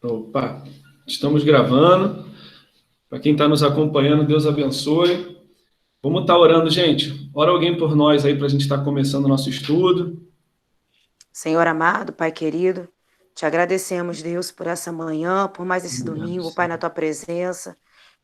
Opa, estamos gravando. Para quem está nos acompanhando, Deus abençoe. Vamos estar orando, gente. Ora alguém por nós aí para a gente estar começando o nosso estudo. Senhor amado, Pai querido, te agradecemos, Deus, por essa manhã, por mais esse domingo, Pai, na tua presença.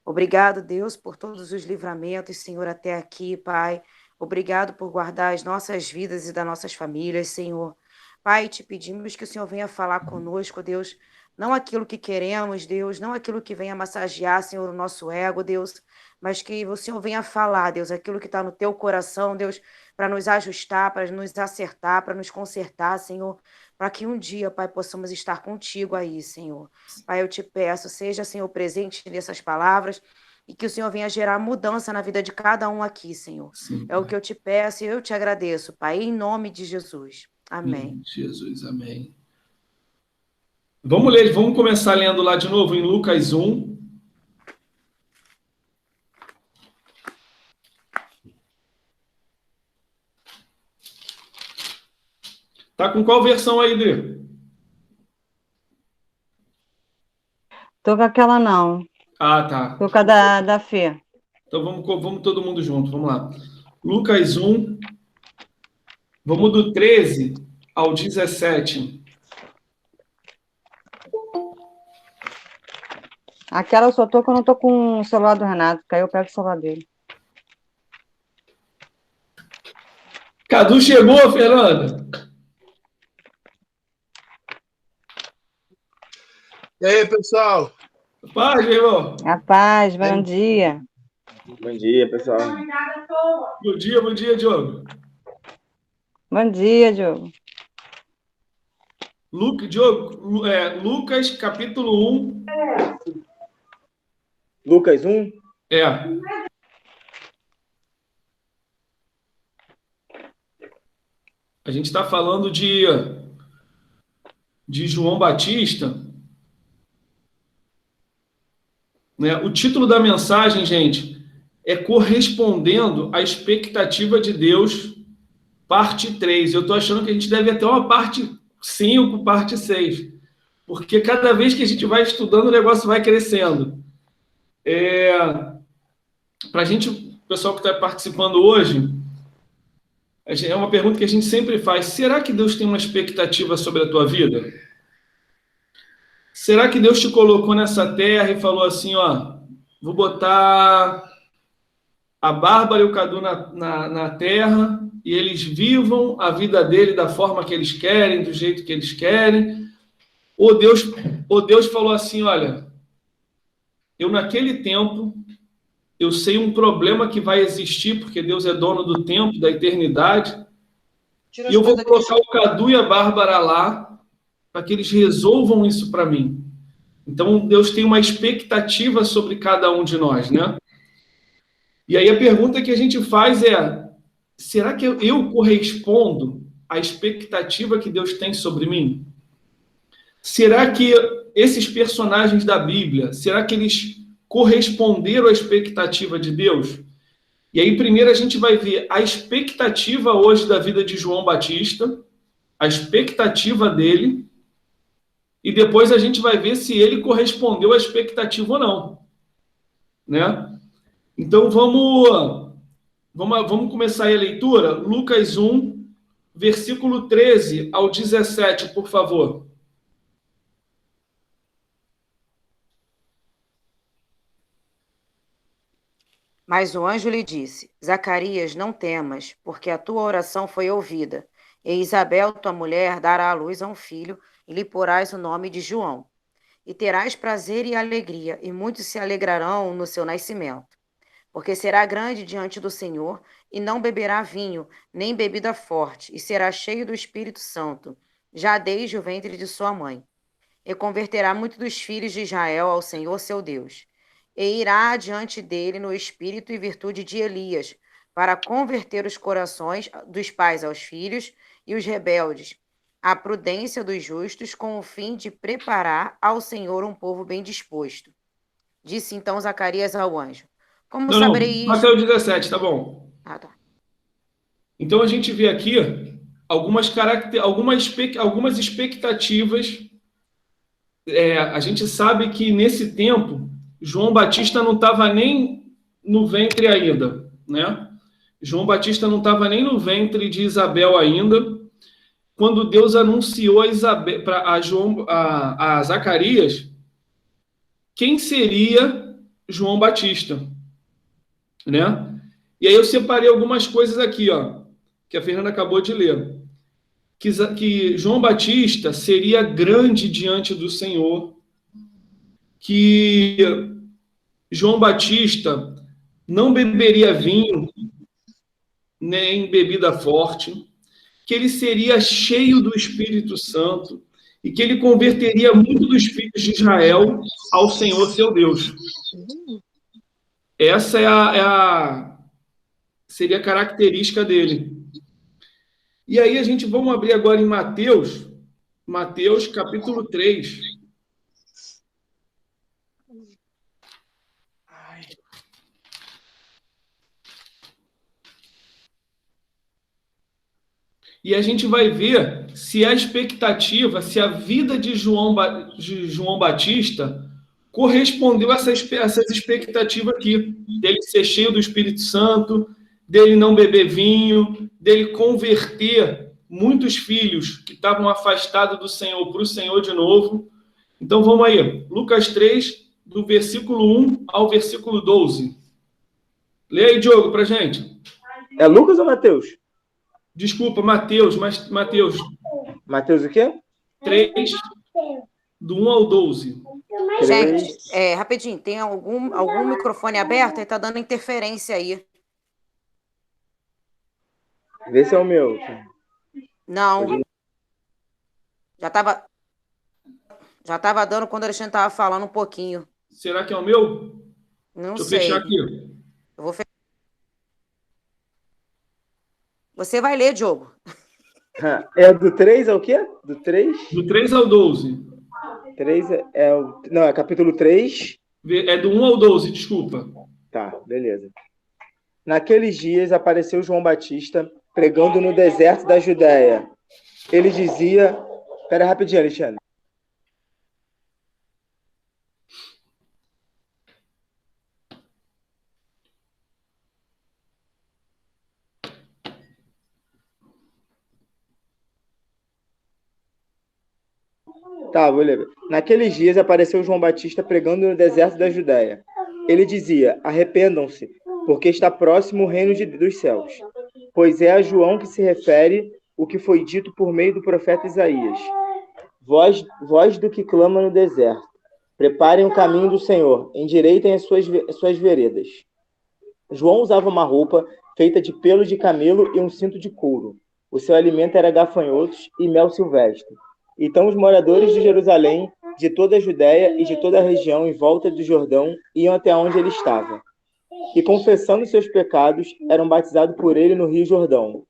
Obrigado, Deus, por todos os livramentos, Senhor, até aqui, Pai. Obrigado por guardar as nossas vidas e das nossas famílias, Senhor. Pai, te pedimos que o Senhor venha falar conosco, Deus, não aquilo que queremos, Deus, não aquilo que venha massagear, Senhor, o nosso ego, Deus, mas que o Senhor venha falar, Deus, aquilo que está no teu coração, Deus, para nos ajustar, para nos acertar, para nos consertar, Senhor, para que um dia, Pai, possamos estar contigo aí, Senhor. Pai, eu te peço, seja, Senhor, presente nessas palavras e que o Senhor venha gerar mudança na vida de cada um aqui, Senhor. Sim, é o que eu te peço e eu te agradeço, Pai, em nome de Jesus. Amém. Jesus, amém. Vamos ler, vamos começar lendo lá de novo em Lucas 1. Tá com qual versão aí, Dê? Tô com aquela não. Ah, tá. Tô com a da Fê. Então vamos todo mundo junto, vamos lá. Lucas 1, vamos do 13 ao 17. Aquela eu só tô quando eu tô com o celular do Renato, que aí eu pego o celular dele. Cadu chegou, Fernanda? E aí, pessoal? Paz, meu irmão. A paz, bom dia. Bom dia, pessoal. Bom dia, Diogo. Bom dia, Diogo. Lucas, capítulo 1. Lucas 1? É. A gente está falando de João Batista. Né? O título da mensagem, gente, é Correspondendo à Expectativa de Deus, parte 3. Eu estou achando que a gente deve até uma parte 5, parte 6. Porque cada vez que a gente vai estudando, o negócio vai crescendo. Para a gente, o pessoal que está participando hoje, é uma pergunta que a gente sempre faz. Será que Deus tem uma expectativa sobre a tua vida? Será que Deus te colocou nessa terra e falou assim, ó, vou botar a Bárbara e o Cadu na terra e eles vivam a vida dele da forma que eles querem, do jeito que eles querem? Ou Deus falou assim, olha, eu naquele tempo, eu sei um problema que vai existir, porque Deus é dono do tempo, da eternidade, e eu vou colocar o Cadu e a Bárbara lá para que eles resolvam isso para mim. Então, Deus tem uma expectativa sobre cada um de nós, né? E aí a pergunta que a gente faz é, será que eu correspondo à expectativa que Deus tem sobre mim? Será que esses personagens da Bíblia, será que eles corresponderam à expectativa de Deus? E aí, primeiro, a gente vai ver a expectativa hoje da vida de João Batista, a expectativa dele, e depois a gente vai ver se ele correspondeu à expectativa ou não. Né? Então, vamos começar aí a leitura. Lucas 1, versículo 13 ao 17, por favor. Mas o anjo lhe disse, Zacarias, não temas, porque a tua oração foi ouvida. E Isabel, tua mulher, dará à luz a um filho, e lhe porás o nome de João. E terás prazer e alegria, e muitos se alegrarão no seu nascimento. Porque será grande diante do Senhor, e não beberá vinho, nem bebida forte, e será cheio do Espírito Santo, já desde o ventre de sua mãe. E converterá muitos dos filhos de Israel ao Senhor seu Deus. E irá diante dele no espírito e virtude de Elias, para converter os corações dos pais aos filhos e os rebeldes, à prudência dos justos, com o fim de preparar ao Senhor um povo bem disposto. Disse então Zacarias ao anjo, como saberei Até o 17, tá bom? Ah, tá. Então a gente vê aqui algumas expectativas a gente sabe que nesse tempo, João Batista não estava nem no ventre ainda, né? João Batista não estava nem no ventre de Isabel ainda, quando Deus anunciou a Zacarias quem seria João Batista, né? E aí eu separei algumas coisas aqui, ó, que a Fernanda acabou de ler. Que João Batista seria grande diante do Senhor, que João Batista não beberia vinho, nem bebida forte, que ele seria cheio do Espírito Santo e que ele converteria muito dos filhos de Israel ao Senhor, seu Deus. Essa seria a característica dele. E aí vamos abrir agora em Mateus capítulo 3. E a gente vai ver se a expectativa, se a vida de João Batista correspondeu a essas expectativas aqui, dele ser cheio do Espírito Santo, dele não beber vinho, dele converter muitos filhos que estavam afastados do Senhor para o Senhor de novo. Então vamos aí, Lucas 3, do versículo 1 ao versículo 12. Lê aí, Diogo, pra gente. É Lucas ou Mateus? Desculpa, Mateus. Mateus o quê? 3, do 1 ao 12. Gente, rapidinho, tem algum microfone aberto e tá dando interferência aí. Vê se é o meu. Não. Já tava dando quando o Alexandre tava falando um pouquinho. Será que é o meu? Não Deixa sei. eu fechar aqui. Eu vou fechar. Você vai ler, Diogo. É do 3 ao quê? Do 3? Do 3 ao 12. 3 Não, é capítulo 3. É do 1 ao 12, desculpa. Tá, beleza. Naqueles dias apareceu João Batista pregando no deserto da Judéia. Ele dizia... Espera rapidinho, Alexandre. Tá, vou ler. Naqueles dias apareceu João Batista pregando no deserto da Judéia. Ele dizia, arrependam-se, porque está próximo o reino dos céus. Pois é a João que se refere o que foi dito por meio do profeta Isaías. Voz do que clama no deserto. Preparem o caminho do Senhor, endireitem as suas veredas. João usava uma roupa feita de pelo de camelo e um cinto de couro. O seu alimento era gafanhotos e mel silvestre. Então os moradores de Jerusalém, de toda a Judéia e de toda a região em volta do Jordão, iam até onde ele estava. E confessando seus pecados, eram batizados por ele no Rio Jordão.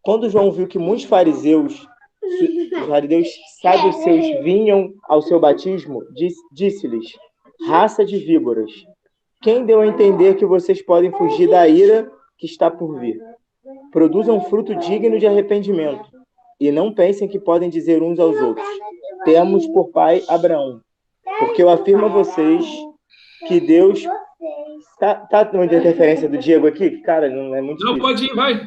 Quando João viu que muitos fariseus saduceus vinham ao seu batismo, disse-lhes, raça de víboras, quem deu a entender que vocês podem fugir da ira que está por vir? Produzam fruto digno de arrependimento. E não pensem que podem dizer uns aos outros, temos por pai Abraão, porque eu afirmo a vocês que Deus... Tá dando interferência do Diego aqui? Cara, não é muito difícil. Não, pode ir, vai.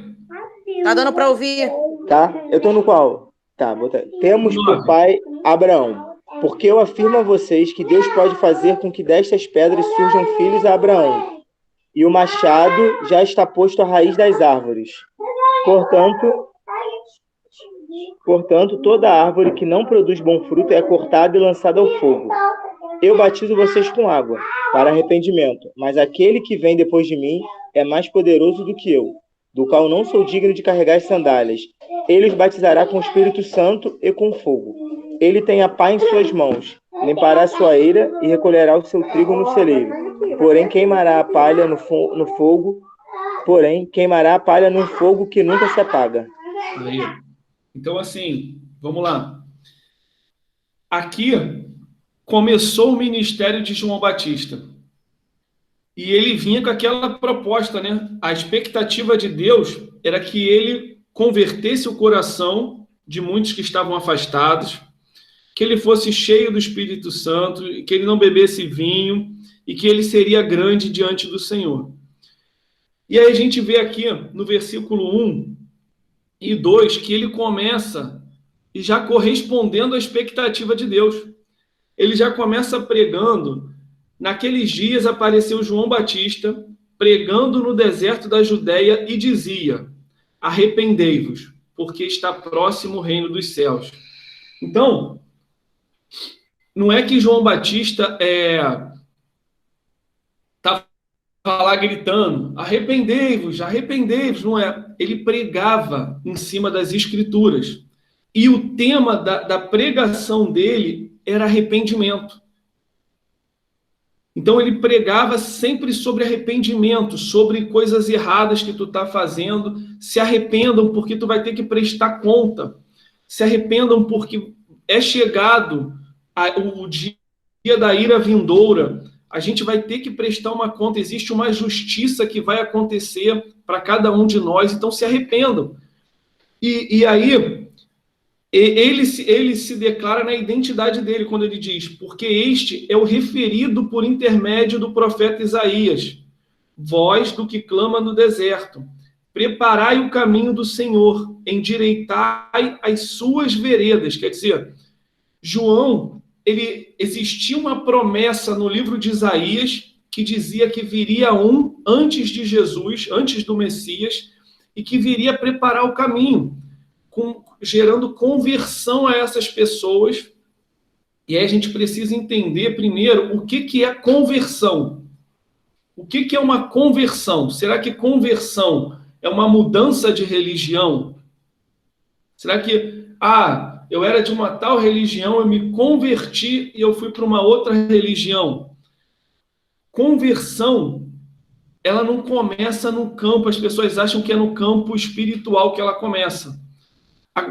Tá dando para ouvir? Tá? Eu tô no qual? Tá, temos por pai Abraão, porque eu afirmo a vocês que Deus pode fazer com que destas pedras surjam filhos a Abraão. E o machado já está posto à raiz das árvores. Portanto, toda árvore que não produz bom fruto é cortada e lançada ao fogo. Eu batizo vocês com água, para arrependimento, mas aquele que vem depois de mim é mais poderoso do que eu, do qual não sou digno de carregar as sandálias. Ele os batizará com o Espírito Santo e com fogo. Ele tem a pá em suas mãos, limpará a sua eira e recolherá o seu trigo no celeiro. Porém, queimará a palha no fogo que nunca se apaga. Aí. Então, assim, vamos lá. Aqui começou o ministério de João Batista. E ele vinha com aquela proposta, né? A expectativa de Deus era que ele convertesse o coração de muitos que estavam afastados, que ele fosse cheio do Espírito Santo, que ele não bebesse vinho e que ele seria grande diante do Senhor. E aí a gente vê aqui no versículo 1 e 2 que ele começa e já correspondendo à expectativa de Deus. Ele já começa pregando. Naqueles dias apareceu João Batista pregando no deserto da Judéia e dizia: arrependei-vos, porque está próximo o reino dos céus. Então, não é que João Batista estava lá gritando, arrependei-vos, arrependei-vos, não é. Ele pregava em cima das escrituras. E o tema da pregação dele era arrependimento. Então ele pregava sempre sobre arrependimento, sobre coisas erradas que tu está fazendo. Se arrependam porque tu vai ter que prestar conta. Se arrependam porque é chegado o dia da ira vindoura. A gente vai ter que prestar uma conta. Existe uma justiça que vai acontecer para cada um de nós. Então se arrependam. E aí ele se declara na identidade dele quando ele diz: porque este é o referido por intermédio do profeta Isaías, voz do que clama no deserto, preparai o caminho do Senhor, endireitai as suas veredas. Quer dizer, João, existia uma promessa no livro de Isaías que dizia que viria um antes de Jesus, antes do Messias, e que viria preparar o caminho, gerando conversão a essas pessoas. E aí a gente precisa entender primeiro o que é conversão. O que é uma conversão? Será que conversão é uma mudança de religião? Será que, eu era de uma tal religião, eu me converti e eu fui para uma outra religião? Conversão, ela não começa no campo, as pessoas acham que é no campo espiritual que ela começa.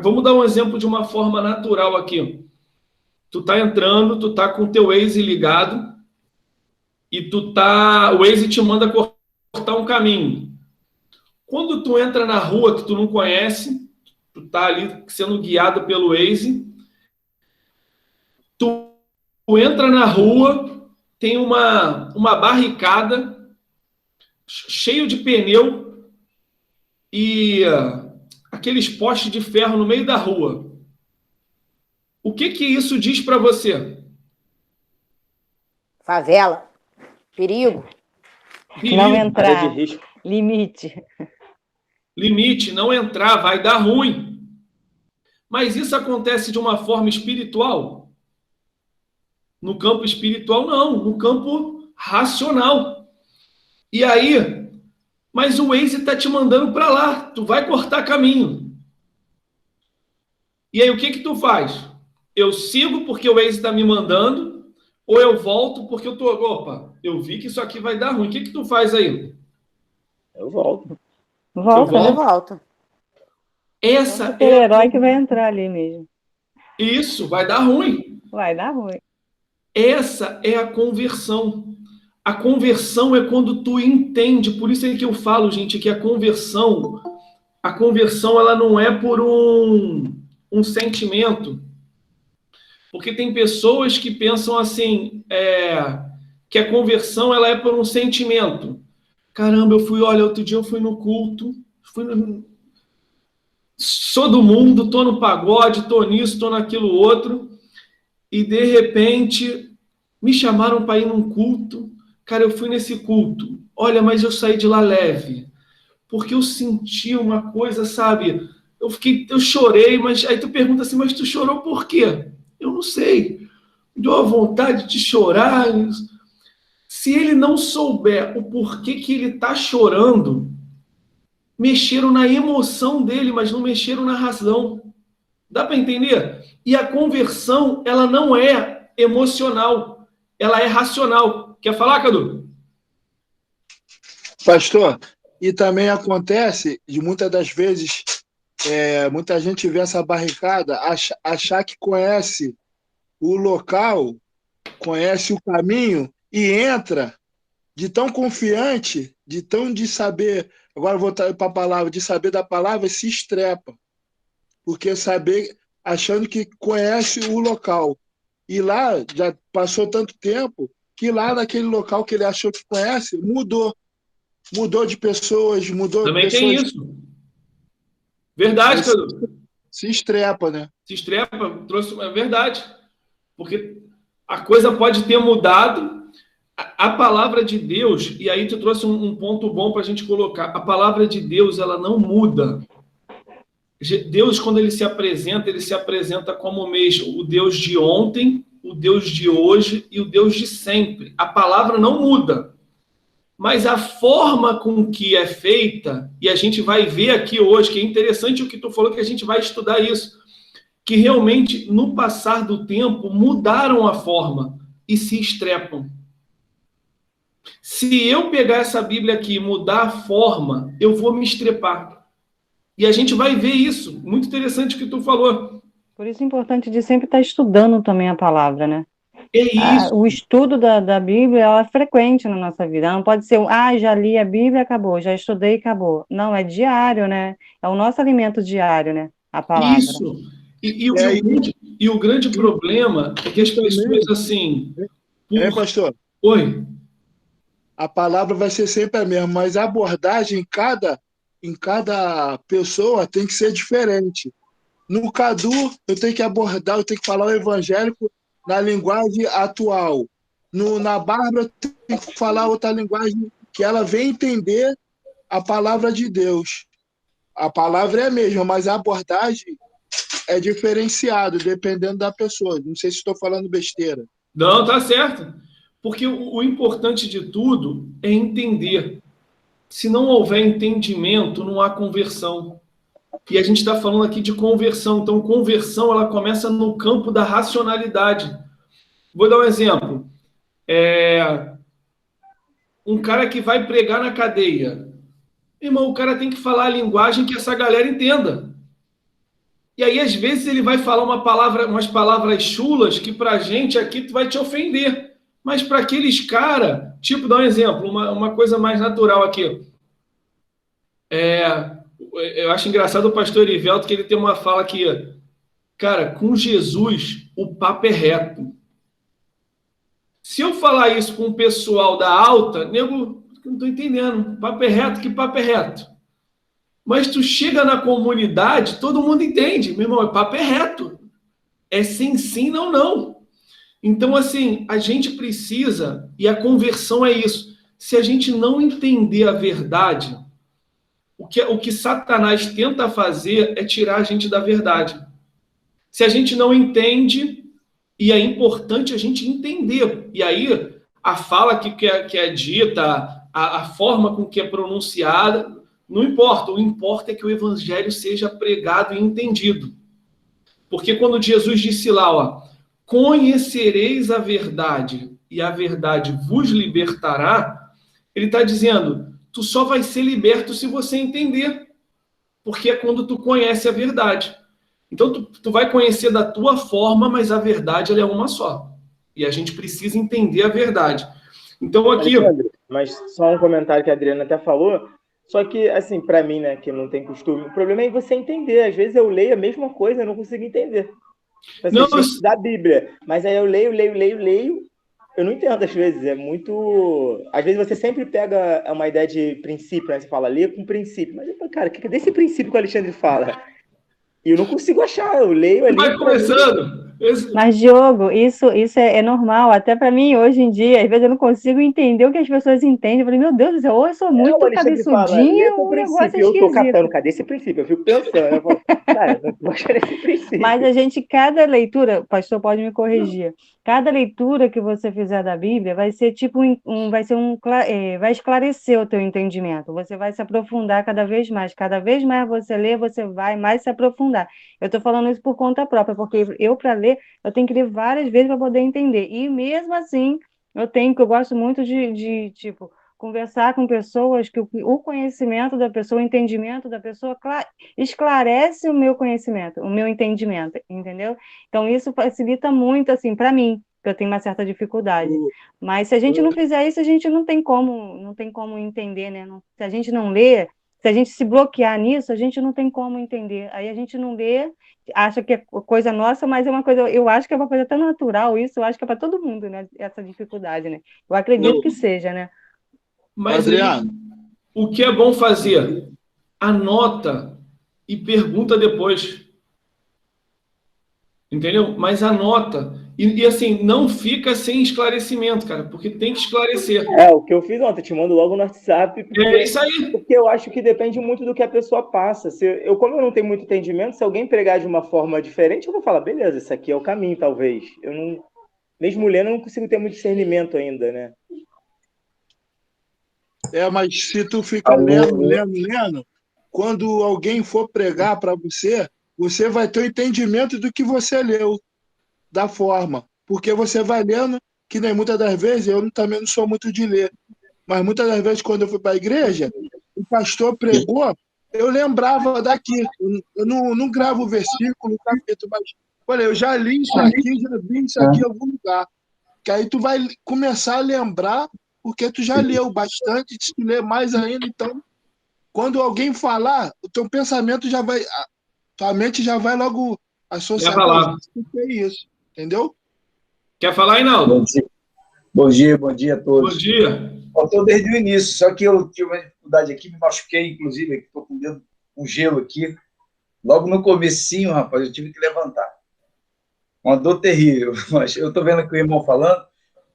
Vamos dar um exemplo de uma forma natural aqui. Tu tá entrando, tu tá com o teu Waze ligado e o Waze te manda cortar um caminho. Quando tu entra na rua que tu não conhece, tu tá ali sendo guiado pelo Waze, tu entra na rua, tem uma barricada cheio de pneu e aqueles postes de ferro no meio da rua. O que isso diz para você? Favela. Perigo. Não entrar. Área de risco. Limite. Limite, não entrar, vai dar ruim. Mas isso acontece de uma forma espiritual? No campo espiritual, não. No campo racional. E aí, mas o Waze está te mandando para lá. Tu vai cortar caminho. E aí, o que tu faz? Eu sigo porque o Waze está me mandando, ou eu volto porque eu vi que isso aqui vai dar ruim. O que tu faz aí? Eu volto. Volta. Essa é o super-herói que vai entrar ali mesmo. Isso, vai dar ruim. Vai dar ruim. Essa é a conversão. A conversão é quando tu entende. Por isso é que eu falo, gente, que a conversão ela não é por um sentimento. Porque tem pessoas que pensam assim, que a conversão ela é por um sentimento. Caramba, outro dia eu fui no culto, sou do mundo, tô no pagode, tô nisso, tô naquilo outro, e de repente me chamaram para ir num culto. Cara, eu fui nesse culto. Olha, mas eu saí de lá leve, porque eu senti uma coisa, sabe? Eu chorei, mas aí tu pergunta assim, mas tu chorou por quê? Eu não sei. Deu a vontade de chorar. Se ele não souber o porquê que ele está chorando, mexeram na emoção dele, mas não mexeram na razão. Dá para entender? E a conversão, ela não é emocional, ela é racional. Quer falar, Cadu? Pastor, e também acontece de muitas das vezes muita gente vê essa barricada, achar que conhece o local, conhece o caminho e entra de tão confiante, de saber, agora vou voltar para a palavra, de saber da palavra, se estrepa. Porque achando que conhece o local. E lá já passou tanto tempo que lá naquele local que ele achou que conhece, mudou. Mudou de pessoas, mudou Também tem pessoas. isso. Verdade, Aí Cadu. se estrepa, né? Se estrepa, trouxe. É verdade. Porque a coisa pode ter mudado. A palavra de Deus, e aí tu trouxe um ponto bom para a gente colocar. A palavra de Deus, ela não muda. Deus, quando ele se apresenta como mesmo o Deus de ontem, o Deus de hoje e o Deus de sempre. A palavra não muda. Mas a forma com que é feita, e a gente vai ver aqui hoje, que é interessante o que tu falou, que a gente vai estudar isso, que realmente, no passar do tempo, mudaram a forma e se estrepam. Se eu pegar essa Bíblia aqui e mudar a forma, eu vou me estrepar. E a gente vai ver isso. Muito interessante o que tu falou. Por isso é importante de sempre estar estudando também a palavra, né? É isso. O estudo da Bíblia ela é frequente na nossa vida. Ela não pode ser, já li a Bíblia, acabou, já estudei, acabou. Não, é diário, né? É o nosso alimento diário, né? A palavra. Isso. E o grande problema é que as pessoas, assim... Pastor? Oi. A palavra vai ser sempre a mesma, mas a abordagem em cada pessoa tem que ser diferente. No Cadu, eu tenho que falar o evangélico na linguagem atual. Na Bárbara, eu tenho que falar outra linguagem que ela vem entender a palavra de Deus. A palavra é a mesma, mas a abordagem é diferenciada, dependendo da pessoa. Não sei se estou falando besteira. Não, tá certo. Porque o importante de tudo é entender. Se não houver entendimento, não há conversão. E a gente está falando aqui de conversão. Então, conversão ela começa no campo da racionalidade. Vou dar um exemplo. Um cara que vai pregar na cadeia. Irmão, o cara tem que falar a linguagem que essa galera entenda. E aí, às vezes, ele vai falar umas palavras chulas que pra gente aqui vai te ofender. Mas para aqueles caras, tipo, dar um exemplo, uma coisa mais natural aqui. Eu acho engraçado o pastor Erivelto que ele tem uma fala que, cara, com Jesus o papo é reto. Se eu falar isso com o pessoal da alta, nego, não estou entendendo. Papo é reto, que papo é reto? Mas tu chega na comunidade, todo mundo entende. Meu irmão, papo é reto. É sim, sim, não, não. Então, assim, a gente precisa, e a conversão é isso. Se a gente não entender a verdade, o que Satanás tenta fazer é tirar a gente da verdade. Se a gente não entende, e é importante a gente entender. E aí, a fala que é dita, a forma com que é pronunciada, não importa. O importa é que o evangelho seja pregado e entendido. Porque quando Jesus disse lá, conhecereis a verdade e a verdade vos libertará, ele está dizendo, tu só vai ser liberto se você entender, porque é quando tu conhece a verdade. Então, tu vai conhecer da tua forma, mas a verdade ela é uma só. E a gente precisa entender a verdade. Então, aqui... Alexandre, mas só um comentário que a Adriana até falou, só que, assim, para mim, né, que não tem costume, o problema é você entender. Às vezes eu leio a mesma coisa e não consigo entender. Assim, não, mas... da Bíblia, mas aí eu leio, eu não entendo às vezes, é muito... Às vezes você sempre pega uma ideia de princípio, né? Você fala, lê com princípio, mas, cara, cadê esse princípio que o Alexandre fala? E eu não consigo achar, eu leio ali... Vai começando... Mas, Diogo, isso é normal, até para mim hoje em dia, às vezes eu não consigo entender o que as pessoas entendem. Eu falei, meu Deus do céu, ou eu sou muito cabeçudinha, ou o negócio é esquisito. Eu tô captando, cadê esse princípio? Eu fico pensando, eu falo, cara, não vou achar esse princípio. Mas a gente, cada leitura, o pastor pode me corrigir, cada leitura que você fizer da Bíblia vai ser tipo vai esclarecer o teu entendimento, você vai se aprofundar cada vez mais você lê, você vai mais se aprofundar. Eu estou falando isso por conta própria, porque eu, para ler, eu tenho que ler várias vezes para poder entender. E mesmo assim, eu gosto muito de conversar com pessoas que o conhecimento da pessoa, o entendimento da pessoa esclarece o meu conhecimento, o meu entendimento, entendeu? Então, isso facilita muito, assim, para mim, que eu tenho uma certa dificuldade. Mas se a gente não fizer isso, a gente não tem como entender, né? Se a gente não ler, Se a gente se bloquear nisso, a gente não tem como entender. Aí a gente não lê, acha que é coisa nossa, mas é uma coisa, eu acho que é uma coisa tão natural isso, eu acho que é para todo mundo, né? Essa dificuldade, né? Eu acredito Não, que seja, né? mas aí, Adriano, o que é bom fazer? Anota e pergunta depois. Entendeu? Mas anota. E assim, não fica sem esclarecimento, cara, porque tem que esclarecer. O que eu fiz ontem, te mando logo no WhatsApp, É isso aí. porque eu acho que depende muito do que a pessoa passa. Como eu não tenho muito entendimento, se alguém pregar de uma forma diferente, eu vou falar, beleza, isso aqui é o caminho, talvez. Eu não, mesmo lendo, eu não consigo ter muito discernimento ainda, né? mas se tu ficar lendo, quando alguém for pregar para você, você vai ter o entendimento do que você leu, da forma. Porque você vai lendo, que nem muitas das vezes, eu também não sou muito de ler, mas muitas das vezes, quando eu fui para a igreja, o pastor pregou, eu lembrava daqui. Eu não gravo o versículo, o capítulo, mas olha, eu já li isso aqui, já vi isso aqui em algum lugar. Que aí tu vai começar a lembrar, porque tu já leu bastante, se tu ler mais ainda, então, quando alguém falar, o teu pensamento já vai, tua mente já vai logo associar. Leva lá. É isso, entendeu? Quer falar, Reinaldo? Bom dia a todos. Bom dia. Faltou desde o início, só que eu tive uma dificuldade aqui, me machuquei, inclusive, estou com o dedo com gelo aqui. Logo no comecinho, rapaz, eu tive que levantar. Uma dor terrível, mas eu estou vendo aqui o irmão falando,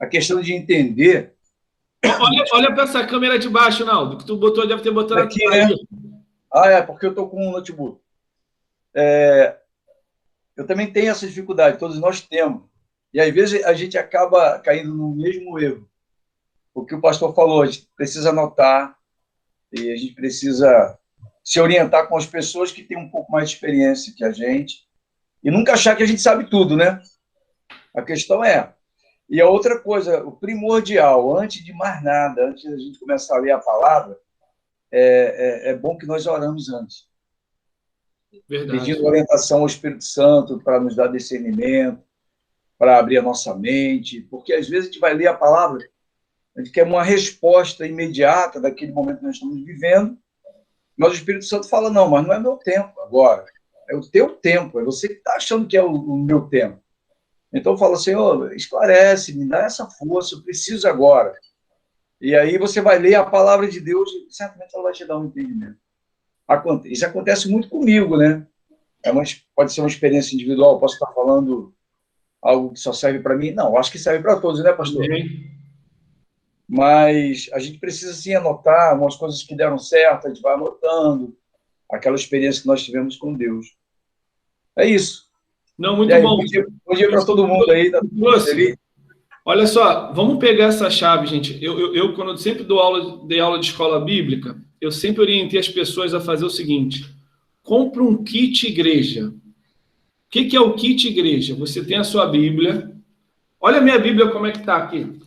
a questão de entender... Olha para essa câmera de baixo, Naldo, que tu botou, deve ter botado aqui, né? Porque eu estou com um notebook. Eu também tenho essa dificuldade, todos nós temos. E às vezes a gente acaba caindo no mesmo erro. O que o pastor falou, a gente precisa anotar e a gente precisa se orientar com as pessoas que têm um pouco mais de experiência que a gente e nunca achar que a gente sabe tudo, né? A questão é... E a outra coisa, o primordial, antes de mais nada, antes da gente começar a ler a palavra, é bom que nós oramos antes. Verdade. Pedindo orientação ao Espírito Santo para nos dar discernimento, para abrir a nossa mente, porque às vezes a gente vai ler a palavra, a gente quer uma resposta imediata daquele momento que nós estamos vivendo, mas o Espírito Santo fala, não, mas não é meu tempo agora, é o teu tempo, é você que está achando que é o meu tempo. Então fala, Senhor, esclarece, me dá essa força, eu preciso agora. E aí você vai ler a palavra de Deus e certamente ela vai te dar um entendimento. Isso acontece muito comigo, né? Pode ser uma experiência individual, posso estar falando algo que só serve para mim? Não, acho que serve para todos, né, pastor? Mas a gente precisa, sim, anotar umas coisas que deram certo, a gente vai anotando aquela experiência que nós tivemos com Deus. É isso. Não, muito aí, bom. Bom dia para todo mundo aí. Olha só, vamos pegar essa chave, gente. Eu quando eu sempre dei aula de escola bíblica, eu sempre orientei as pessoas a fazer o seguinte: compra um kit igreja. O que é o kit igreja? Você tem a sua Bíblia. Olha a minha Bíblia como é que está aqui.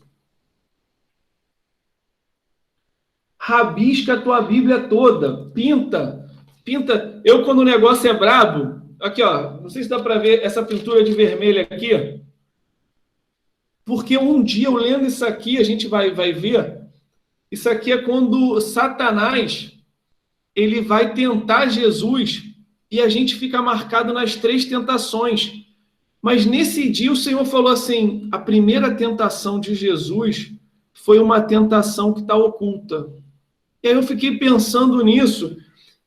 Rabisca a tua Bíblia toda. Pinta. Eu, quando o negócio é brabo... Aqui, ó. Não sei se dá para ver essa pintura de vermelho aqui. Porque um dia, eu lendo isso aqui, a gente vai ver. Isso aqui é quando Satanás ele vai tentar Jesus e a gente fica marcado nas 3 tentações. Mas nesse dia o Senhor falou assim, a primeira tentação de Jesus foi uma tentação que está oculta. E aí eu fiquei pensando nisso,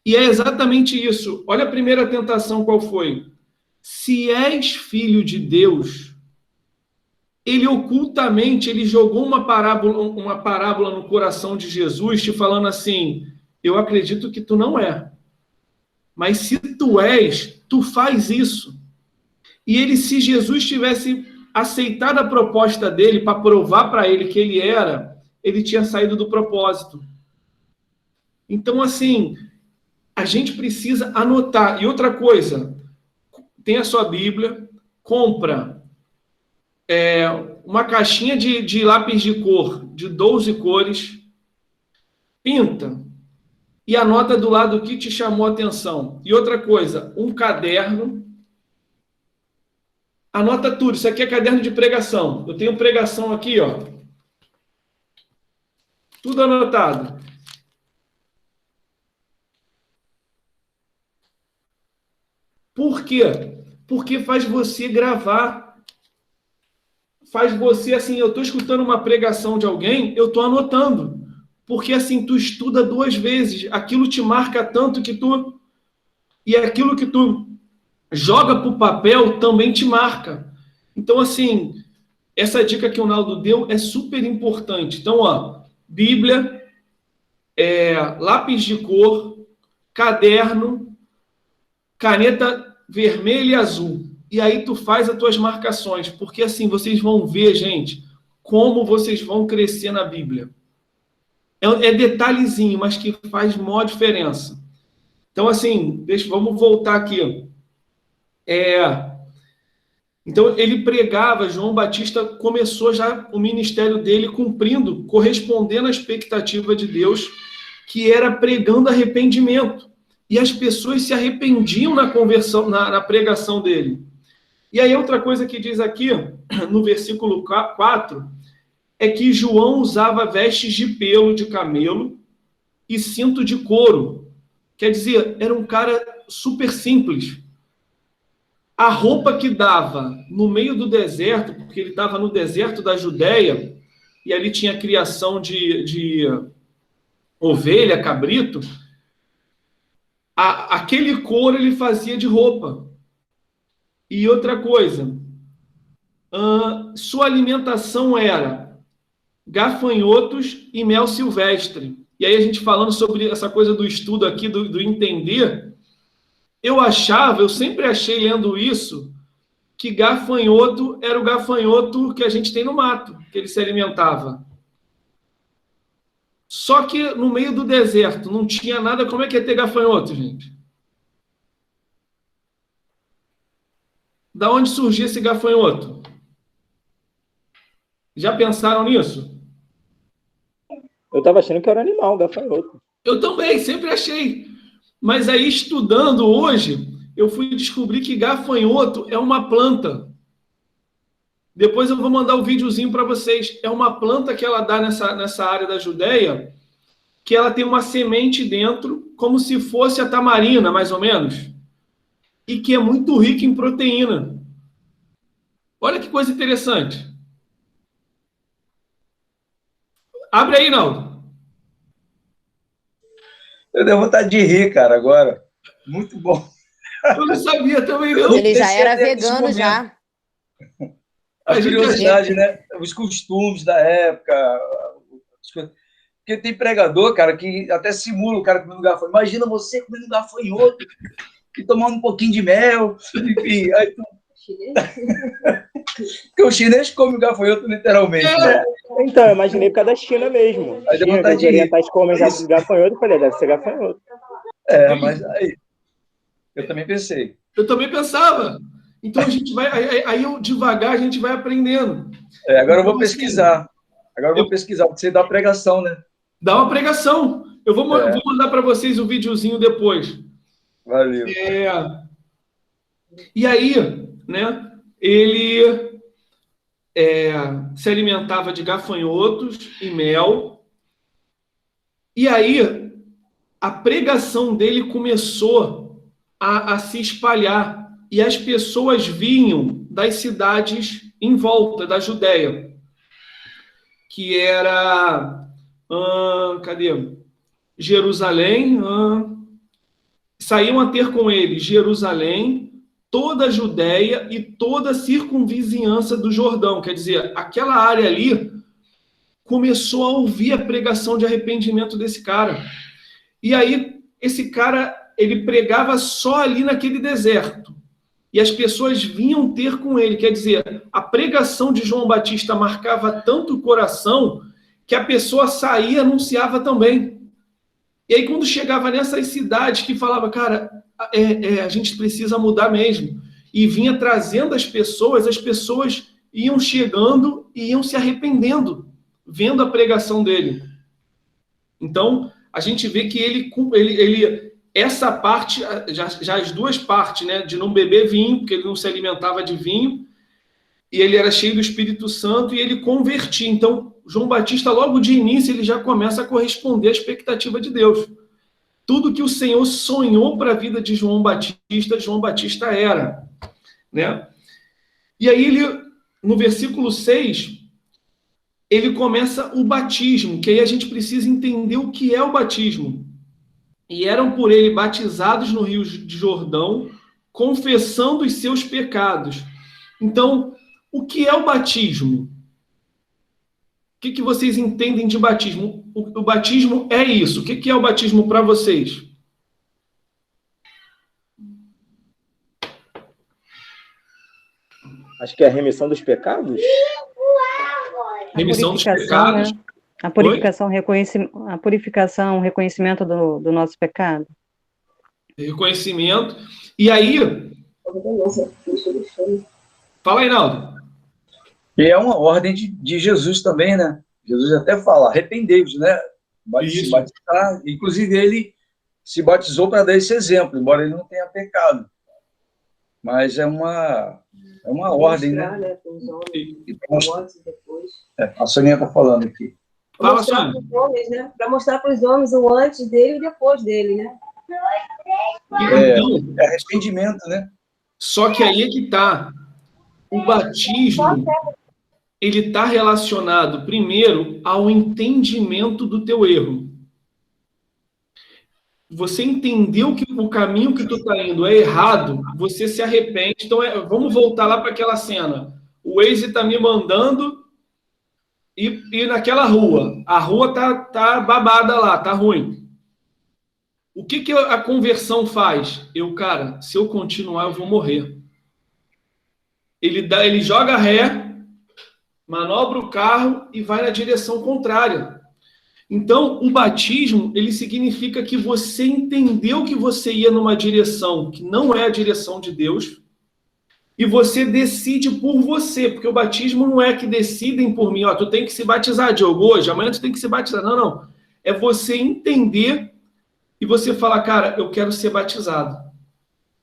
e é exatamente isso. Olha a primeira tentação qual foi. Se és filho de Deus, ele ocultamente ele jogou uma parábola no coração de Jesus, te falando assim, eu acredito que tu não é. Mas se tu és, tu faz isso. E ele, se Jesus tivesse aceitado a proposta dele para provar para ele que ele era, ele tinha saído do propósito. Então, assim, a gente precisa anotar. E outra coisa, tem a sua Bíblia, compra uma caixinha de lápis de cor, de 12 cores, pinta e anota do lado o que te chamou a atenção. E outra coisa, um caderno, anota tudo. Isso aqui é caderno de pregação. Eu tenho pregação aqui, ó. Tudo anotado. Por quê? Porque faz você gravar. Faz você, assim, eu estou escutando uma pregação de alguém, eu estou anotando. Porque, assim, tu estuda 2 vezes, aquilo te marca tanto que tu... E aquilo que tu joga para o papel também te marca. Então, assim, essa dica que o Naldo deu é super importante. Então, ó, Bíblia, lápis de cor, caderno, caneta vermelha e azul. E aí tu faz as tuas marcações, porque assim vocês vão ver, gente, como vocês vão crescer na Bíblia. É detalhezinho, mas que faz maior diferença. Então, assim, vamos voltar aqui. Então, ele pregava, João Batista começou já o ministério dele cumprindo, correspondendo à expectativa de Deus, que era pregando arrependimento. E as pessoas se arrependiam na conversão, na pregação dele. E aí, outra coisa que diz aqui, no versículo 4, é que João usava vestes de pelo de camelo e cinto de couro. Quer dizer, era um cara super simples. A roupa que dava no meio do deserto, porque ele estava no deserto da Judéia, e ali tinha criação de ovelha, cabrito, aquele couro ele fazia de roupa. E outra coisa, sua alimentação era gafanhotos e mel silvestre. E aí a gente falando sobre essa coisa do estudo aqui, do entender, eu sempre achei lendo isso, que gafanhoto era o gafanhoto que a gente tem no mato, que ele se alimentava. Só que no meio do deserto não tinha nada, como é que ia ter gafanhoto, gente? Da onde surgia esse gafanhoto? Já pensaram nisso? Eu estava achando que era animal, gafanhoto. Eu também, sempre achei. Mas aí, estudando hoje, eu fui descobrir que gafanhoto é uma planta. Depois eu vou mandar o videozinho para vocês. É uma planta que ela dá nessa área da Judéia, que ela tem uma semente dentro, como se fosse a tamarina, mais ou menos, e que é muito rica em proteína. Olha que coisa interessante. Abre aí, Naldo. Eu dei vontade de rir, cara, agora. Muito bom. Eu não sabia também, não. Ele já era vegano, já. A curiosidade, né? Os costumes da época. Porque tem pregador, cara, que até simula o cara comendo gafanhoto. Imagina você comendo gafanhoto e tomando um pouquinho de mel. Enfim, aí tu... Porque o chinês come o gafanhoto literalmente, né? Então, eu imaginei por causa da China mesmo. Aí deu China, vontade os de rir. orientais comem gafanhoto, eu falei, deve ser gafanhoto. Mas aí... Eu também pensei. Eu também pensava. Então, a gente vai... Aí, devagar, a gente vai aprendendo. Agora eu vou pesquisar. Agora eu vou pesquisar, porque você dá pregação, né? Dá uma pregação. Eu vou mandar para vocês o videozinho depois. Valeu. E aí, né, ele se alimentava de gafanhotos e mel. E aí, a pregação dele começou a se espalhar. E as pessoas vinham das cidades em volta da Judéia, que era... cadê? Jerusalém. Saíam a ter com ele Jerusalém, toda a Judéia e toda a circunvizinhança do Jordão. Quer dizer, aquela área ali começou a ouvir a pregação de arrependimento desse cara. E aí, esse cara, ele pregava só ali naquele deserto. E as pessoas vinham ter com ele. Quer dizer, a pregação de João Batista marcava tanto o coração que a pessoa saía e anunciava também. E aí, quando chegava nessas cidades que falava, cara, a gente precisa mudar mesmo, e vinha trazendo as pessoas iam chegando e iam se arrependendo, vendo a pregação dele. Então, a gente vê que ele essa parte, já as duas partes, né, de não beber vinho, porque ele não se alimentava de vinho, e ele era cheio do Espírito Santo, e ele convertia. Então, João Batista, logo de início, ele já começa a corresponder à expectativa de Deus. tudo que o Senhor sonhou para a vida de João Batista era, né? E aí ele, no versículo 6, ele começa o batismo, que aí a gente precisa entender o que é o batismo. E eram por ele batizados no Rio de Jordão, confessando os seus pecados. Então, o que é o batismo? O que vocês entendem de batismo? O batismo é isso. O que é o batismo para vocês? Acho que é a remissão dos pecados. Remissão dos Purificação, pecados. né? A purificação, o reconhecimento do nosso pecado. Reconhecimento. E aí... Fala aí, Naldo. E é uma ordem de Jesus também, né? Jesus até fala, arrependei-vos, né? Se batizar. Inclusive, ele se batizou para dar esse exemplo, embora ele não tenha pecado. Mas é uma ordem, né? A Soninha está falando aqui. Para mostrar para os homens o antes dele e depois dele, né? É arrependimento, né? Só que aí é que está. O batismo, ele está relacionado, primeiro, ao entendimento do teu erro. Você entendeu que o caminho que tu está indo é errado, você se arrepende. Então, vamos voltar lá para aquela cena. O Waze está me mandando ir naquela rua. A rua tá babada lá, tá ruim. O que a conversão faz? Cara, se eu continuar, eu vou morrer. Ele joga ré, manobra o carro e vai na direção contrária. Então, o batismo, ele significa que você entendeu que você ia numa direção que não é a direção de Deus e você decide por você, porque o batismo não é que decidem por mim, tu tem que se batizar, Diogo, hoje, amanhã tu tem que se batizar. Não. É você entender e você falar, cara, eu quero ser batizado.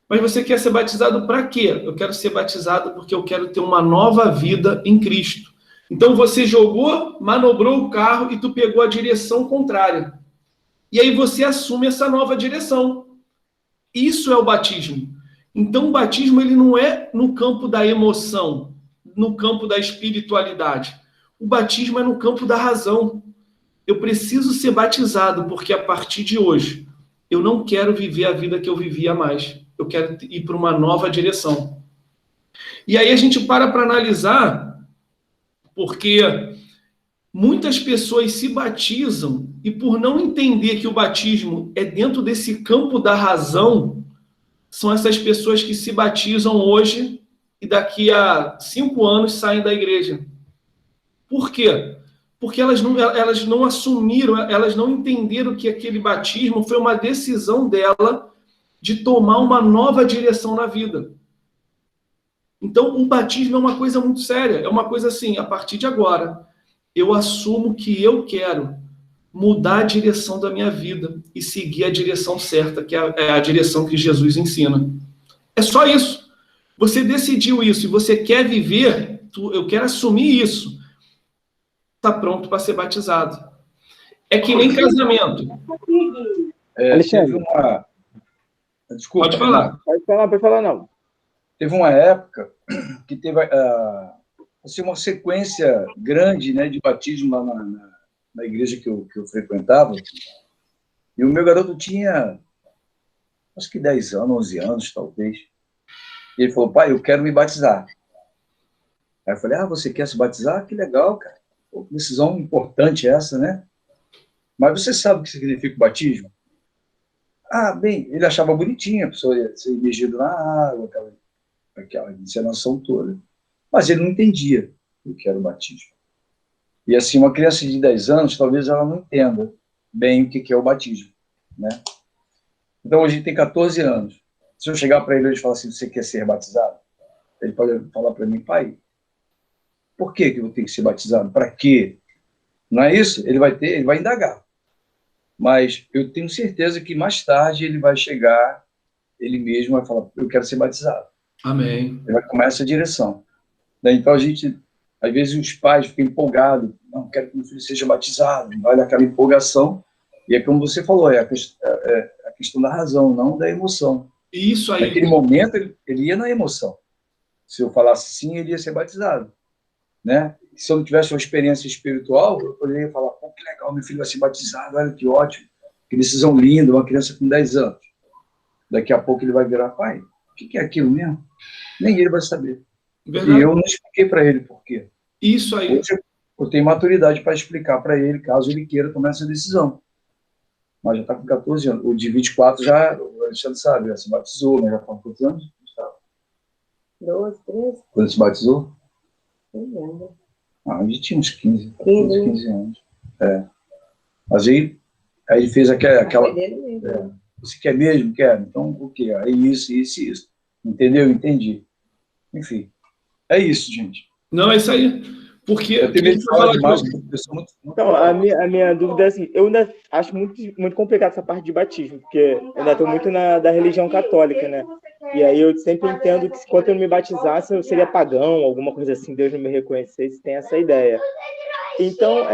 Mas você quer ser batizado para quê? Eu quero ser batizado porque eu quero ter uma nova vida em Cristo. Então você manobrou o carro e tu pegou a direção contrária. E aí você assume essa nova direção. Isso é o batismo. Então o batismo ele não é no campo da emoção, no campo da espiritualidade. O batismo é no campo da razão. Eu preciso ser batizado porque a partir de hoje eu não quero viver a vida que eu vivia mais. Eu quero ir para uma nova direção. E aí a gente para analisar, porque muitas pessoas se batizam e por não entender que o batismo é dentro desse campo da razão, são essas pessoas que se batizam hoje e daqui a 5 anos saem da igreja. Por quê? Porque elas não assumiram, elas não entenderam que aquele batismo foi uma decisão dela de tomar uma nova direção na vida. Então, o batismo é uma coisa muito séria. É uma coisa assim, a partir de agora, eu assumo que eu quero mudar a direção da minha vida e seguir a direção certa, que é a direção que Jesus ensina. É só isso. Você decidiu isso e você quer viver, eu quero assumir isso. Está pronto para ser batizado. É que nem casamento. Teve uma... Desculpa. Pode falar. Pode falar, não. Teve uma época que teve assim, uma sequência grande, né, de batismo lá na igreja que eu frequentava. E o meu garoto tinha, acho que 10 anos, 11 anos, talvez. E ele falou, pai, eu quero me batizar. Aí eu falei, você quer se batizar? Que legal, cara. Pô, que decisão importante essa, né? Mas você sabe o que significa o batismo? Bem, ele achava bonitinho, a pessoa ia ser imergido na água, aquela encenação toda. Mas ele não entendia o que era o batismo. E assim, uma criança de 10 anos, talvez ela não entenda bem o que é o batismo, né? Então, hoje ele tem 14 anos. Se eu chegar para ele hoje e falar assim, você quer ser batizado? Ele pode falar para mim, pai, por que eu tenho que ser batizado? Para quê? Não é isso? Ele vai indagar. Mas eu tenho certeza que mais tarde ele vai chegar, ele mesmo vai falar, eu quero ser batizado. Amém. Ele vai tomar essa direção. Então a gente, às vezes os pais ficam empolgados, não, quero que meu filho seja batizado, vai daquela empolgação, e é como você falou, é questão da razão, não da emoção. Isso aí. Naquele momento, ele ia na emoção. Se eu falasse sim, ele ia ser batizado, né? Se eu não tivesse uma experiência espiritual, eu poderia falar, pô, que legal, meu filho vai ser batizado, olha que ótimo, que decisão linda, uma criança com 10 anos. Daqui a pouco ele vai virar, pai, o que é aquilo mesmo? Nem ele vai saber. Verdade. E eu não expliquei para ele por quê. Isso aí. Hoje eu tenho maturidade para explicar para ele, caso ele queira tomar essa decisão. Mas já está com 14 anos. O de 24 já, o Alexandre sabe, já se batizou, né? Já está com quantos anos? 12, 13? Quando se batizou? Não lembro. Ah, ele tinha uns 15, 15, 15 anos. É. Mas aí ele fez aquela Foi dele mesmo. você quer mesmo? Quer? Então, o quê? É isso, isso e isso. Entendeu? Entendi. Enfim, é isso, gente. Não, é isso aí. Porque Eu tenho medo de falar demais, porque eu sou muito... Então, a minha dúvida é assim, eu ainda acho muito complicado essa parte de batismo, porque eu ainda estou muito da religião católica, né? E aí eu sempre entendo que quando eu me batizasse, eu seria pagão, alguma coisa assim, Deus não me reconhecesse, tem essa ideia. Então,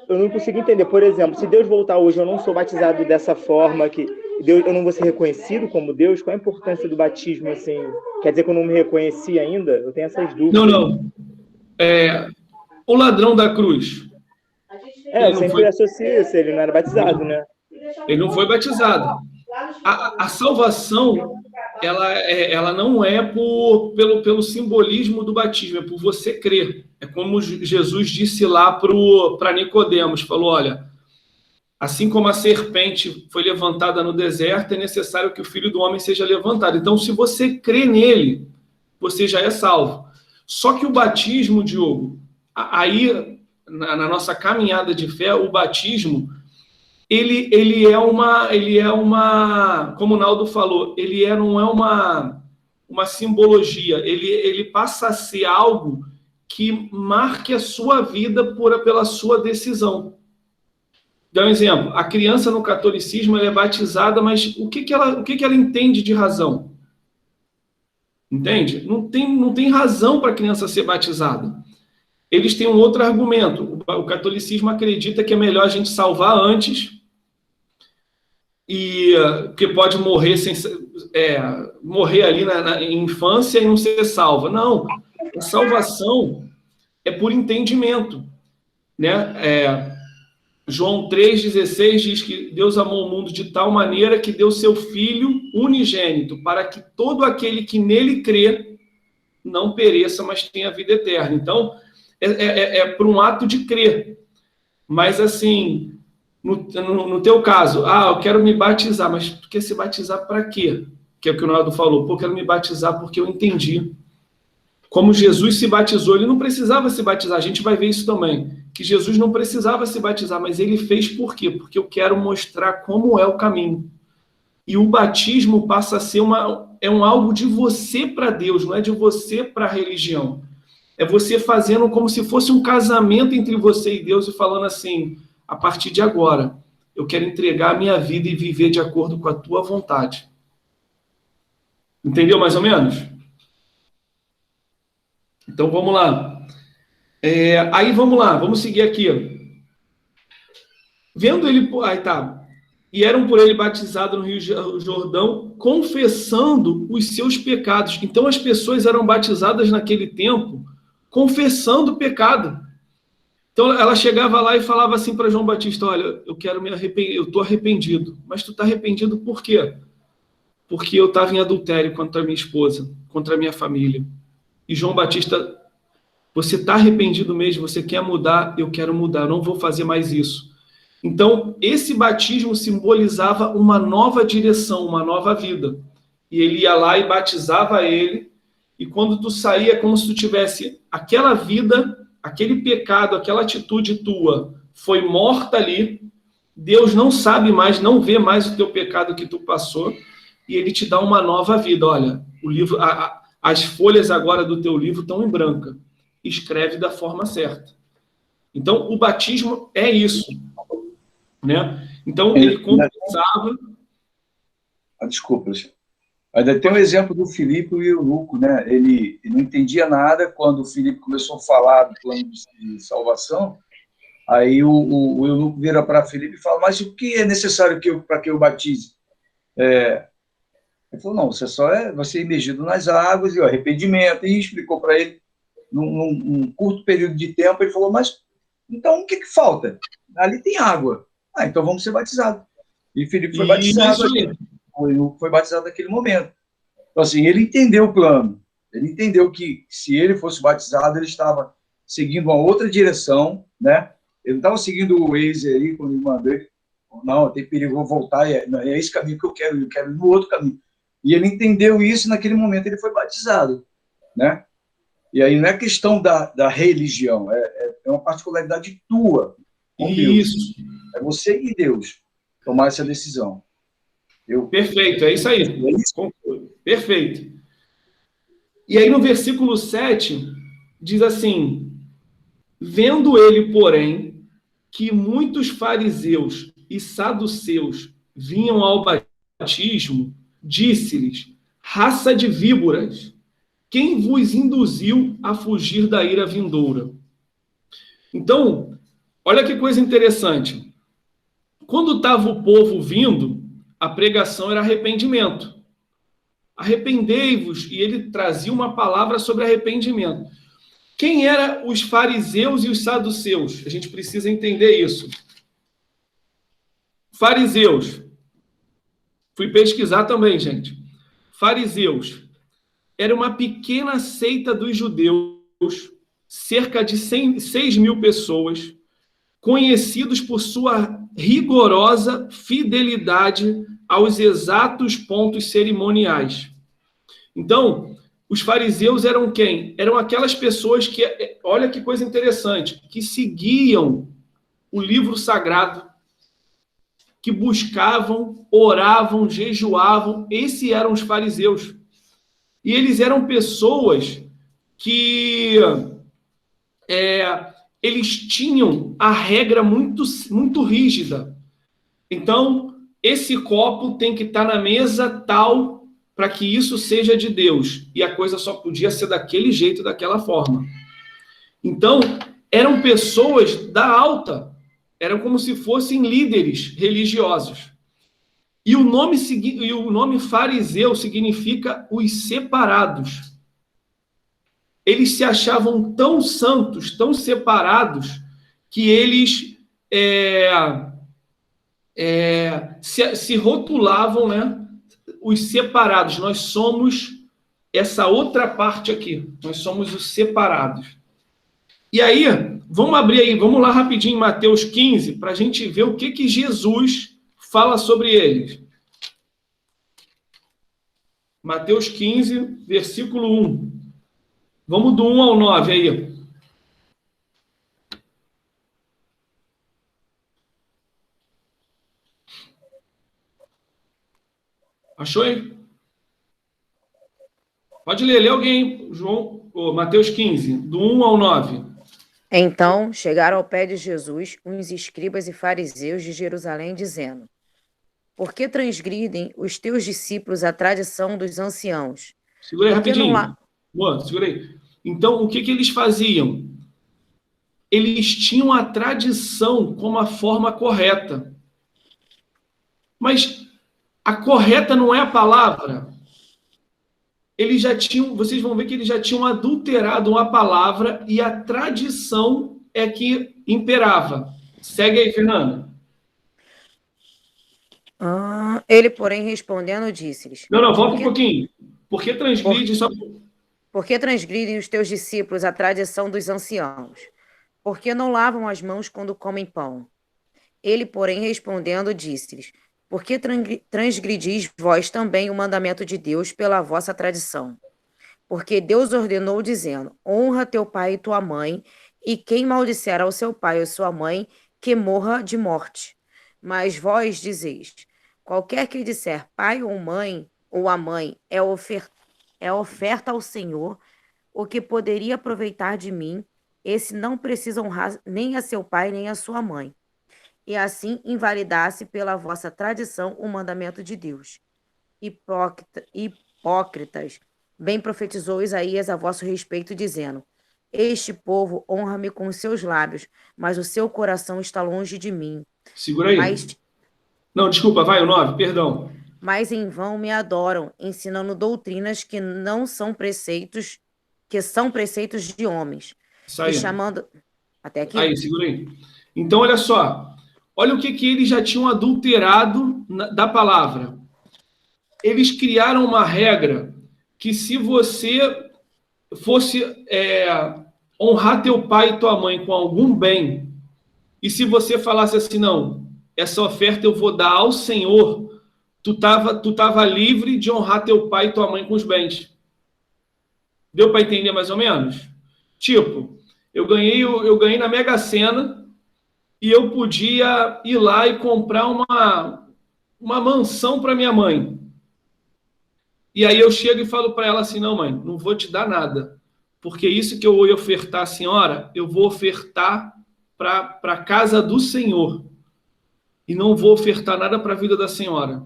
eu não consigo entender. Por exemplo, se Deus voltar hoje, eu não sou batizado dessa forma, que Deus, eu não vou ser reconhecido como Deus, qual a importância do batismo, assim? Quer dizer que eu não me reconheci ainda? Eu tenho essas dúvidas. Não. O ladrão da cruz. Eu sempre associo isso, ele não era batizado, né? Ele não foi batizado. A salvação, ela não é pelo simbolismo do batismo, é por você crer. É como Jesus disse lá para Nicodemos, falou, olha, assim como a serpente foi levantada no deserto, é necessário que o Filho do Homem seja levantado. Então, se você crê nele, você já é salvo. Só que o batismo, Diogo, aí, na nossa caminhada de fé, o batismo, ele é uma, como o Naldo falou, não é uma simbologia, ele passa a ser algo que marque a sua vida pela sua decisão. Dá um exemplo, a criança no catolicismo ela é batizada, mas o que ela entende de razão? Entende? Não tem razão para a criança ser batizada. Eles têm um outro argumento. O catolicismo acredita que é melhor a gente salvar antes, porque pode morrer morrer ali na infância e não ser salva. Não, a salvação é por entendimento, né? João 3,16 diz que Deus amou o mundo de tal maneira que deu seu Filho unigênito, para que todo aquele que nele crê não pereça, mas tenha vida eterna. Então, por um ato de crer. Mas, assim, no teu caso, eu quero me batizar, mas tu quer se batizar para quê? Que é o que o Naldo falou. Eu quero me batizar porque eu entendi. Como Jesus se batizou, ele não precisava se batizar. A gente vai ver isso também. Que Jesus não precisava se batizar, mas ele fez por quê? Porque eu quero mostrar como é o caminho. E o batismo passa a ser algo de você para Deus, não é de você para a religião. É você fazendo como se fosse um casamento entre você e Deus e falando assim, a partir de agora, eu quero entregar a minha vida e viver de acordo com a tua vontade. Entendeu mais ou menos? Então, vamos lá. Aí, vamos lá. Vamos seguir aqui. Vendo ele... Aí tá. E eram por ele batizados no Rio Jordão, confessando os seus pecados. Então, as pessoas eram batizadas naquele tempo, confessando o pecado. Então, ela chegava lá e falava assim para João Batista, olha, eu quero me arrepender, eu estou arrependido. Mas tu está arrependido por quê? Porque eu estava em adultério contra a minha esposa, contra a minha família. E João Batista, você está arrependido mesmo? Você quer mudar? Eu quero mudar, eu não vou fazer mais isso. Então, esse batismo simbolizava uma nova direção, uma nova vida. E ele ia lá e batizava ele, e quando tu saía, é como se tu tivesse aquela vida, aquele pecado, aquela atitude tua foi morta ali, Deus não sabe mais, não vê mais o teu pecado que tu passou, e ele te dá uma nova vida. Olha, o livro, as folhas agora do teu livro estão em branca. Escreve da forma certa. Então, o batismo é isso. Né? Então, ele confessava... Desculpa, ainda tem um exemplo do Filipe e o eunuco, né? Ele não entendia nada quando o Filipe começou a falar do plano de salvação. Aí o eunuco vira para Filipe e fala, mas o que é necessário para que eu batize? Ele falou, não, você só vai ser imergido nas águas, e o arrependimento, e explicou para ele, num curto período de tempo, ele falou, mas, então, o que falta? Ali tem água. Então vamos ser batizados. E Felipe foi batizado, foi batizado naquele momento. Então, assim, ele entendeu o plano, ele entendeu que se ele fosse batizado, ele estava seguindo uma outra direção, né? Ele não estava seguindo o Waze aí, quando ele mandou ele, não, tem perigo, vou voltar, é esse caminho que eu quero ir no outro caminho. E ele entendeu isso, e naquele momento ele foi batizado, né? E aí não é questão da religião, é uma particularidade tua com Deus. Isso. É você e Deus tomar essa decisão. Perfeito, é isso aí. Perfeito. E aí no versículo 7, diz assim, vendo ele, porém, que muitos fariseus e saduceus vinham ao batismo, disse-lhes, raça de víboras, quem vos induziu a fugir da ira vindoura? Então, olha que coisa interessante. Quando estava o povo vindo, a pregação era arrependimento. Arrependei-vos, e ele trazia uma palavra sobre arrependimento. Quem eram os fariseus e os saduceus? A gente precisa entender isso. Fariseus. Fui pesquisar também, gente. Fariseus. Era uma pequena seita dos judeus, cerca de 6 mil pessoas, conhecidos por sua rigorosa fidelidade aos exatos pontos cerimoniais. Então, os fariseus eram quem? Eram aquelas pessoas que, olha que coisa interessante, que seguiam o livro sagrado, que buscavam, oravam, jejuavam. Esses eram os fariseus. E eles eram pessoas que eles tinham a regra muito, muito rígida. Então, esse copo tem que estar na mesa tal para que isso seja de Deus. E a coisa só podia ser daquele jeito, daquela forma. Então, eram pessoas da alta. Eram como se fossem líderes religiosos. E o nome fariseu significa os separados. Eles se achavam tão santos, tão separados, que eles se rotulavam, né? Os separados. Nós somos essa outra parte aqui. Nós somos os separados. E aí, vamos abrir aí, vamos lá rapidinho em Mateus 15, para a gente ver o que Jesus fala sobre eles. Mateus 15, versículo 1. Vamos do 1 ao 9 aí. Achou aí? Pode ler alguém, João, Mateus 15, do 1 ao 9. Então chegaram ao pé de Jesus uns escribas e fariseus de Jerusalém, dizendo: por que transgridem os teus discípulos a tradição dos anciãos? Segura aí rapidinho. Boa, segura aí. Então, o que eles faziam? Eles tinham a tradição como a forma correta. Mas a correta não é a palavra. Eles já tinham, vocês vão ver que eles já tinham adulterado uma palavra e a tradição é que imperava. Segue aí, Fernanda. Ele, porém, respondendo, disse-lhes... Não, volta um pouquinho. Por que transgridem os teus discípulos a tradição dos anciãos? Porque não lavam as mãos quando comem pão? Ele, porém, respondendo, disse-lhes: por que transgredis vós também o mandamento de Deus pela vossa tradição? Porque Deus ordenou, dizendo: honra teu pai e tua mãe, e quem maldisser ao seu pai ou sua mãe, que morra de morte. Mas vós dizeis: qualquer que disser pai ou mãe, ou a mãe, é oferta ao Senhor, o que poderia aproveitar de mim, esse não precisa honrar nem a seu pai, nem a sua mãe. E assim invalidasse pela vossa tradição o mandamento de Deus. Hipócritas, bem profetizou Isaías a vosso respeito, dizendo: este povo honra-me com os seus lábios, mas o seu coração está longe de mim. Segura aí. Não, desculpa, vai o 9, perdão. mas em vão me adoram, ensinando doutrinas que não são preceitos, que são preceitos de homens. Isso E aí. chamando... Até aqui? Aí, segura aí. Então, olha só. Olha o que eles já tinham adulterado da palavra. Eles criaram uma regra que se você fosse honrar teu pai e tua mãe com algum bem, e se você falasse assim, não, essa oferta eu vou dar ao Senhor, tu tava livre de honrar teu pai e tua mãe com os bens. Deu para entender mais ou menos? Tipo, eu ganhei na Mega Sena e eu podia ir lá e comprar uma mansão para minha mãe. E aí eu chego e falo para ela assim, não, mãe, não vou te dar nada, porque isso que eu vou ofertar à senhora, eu vou ofertar para a casa do Senhor, e não vou ofertar nada para a vida da senhora.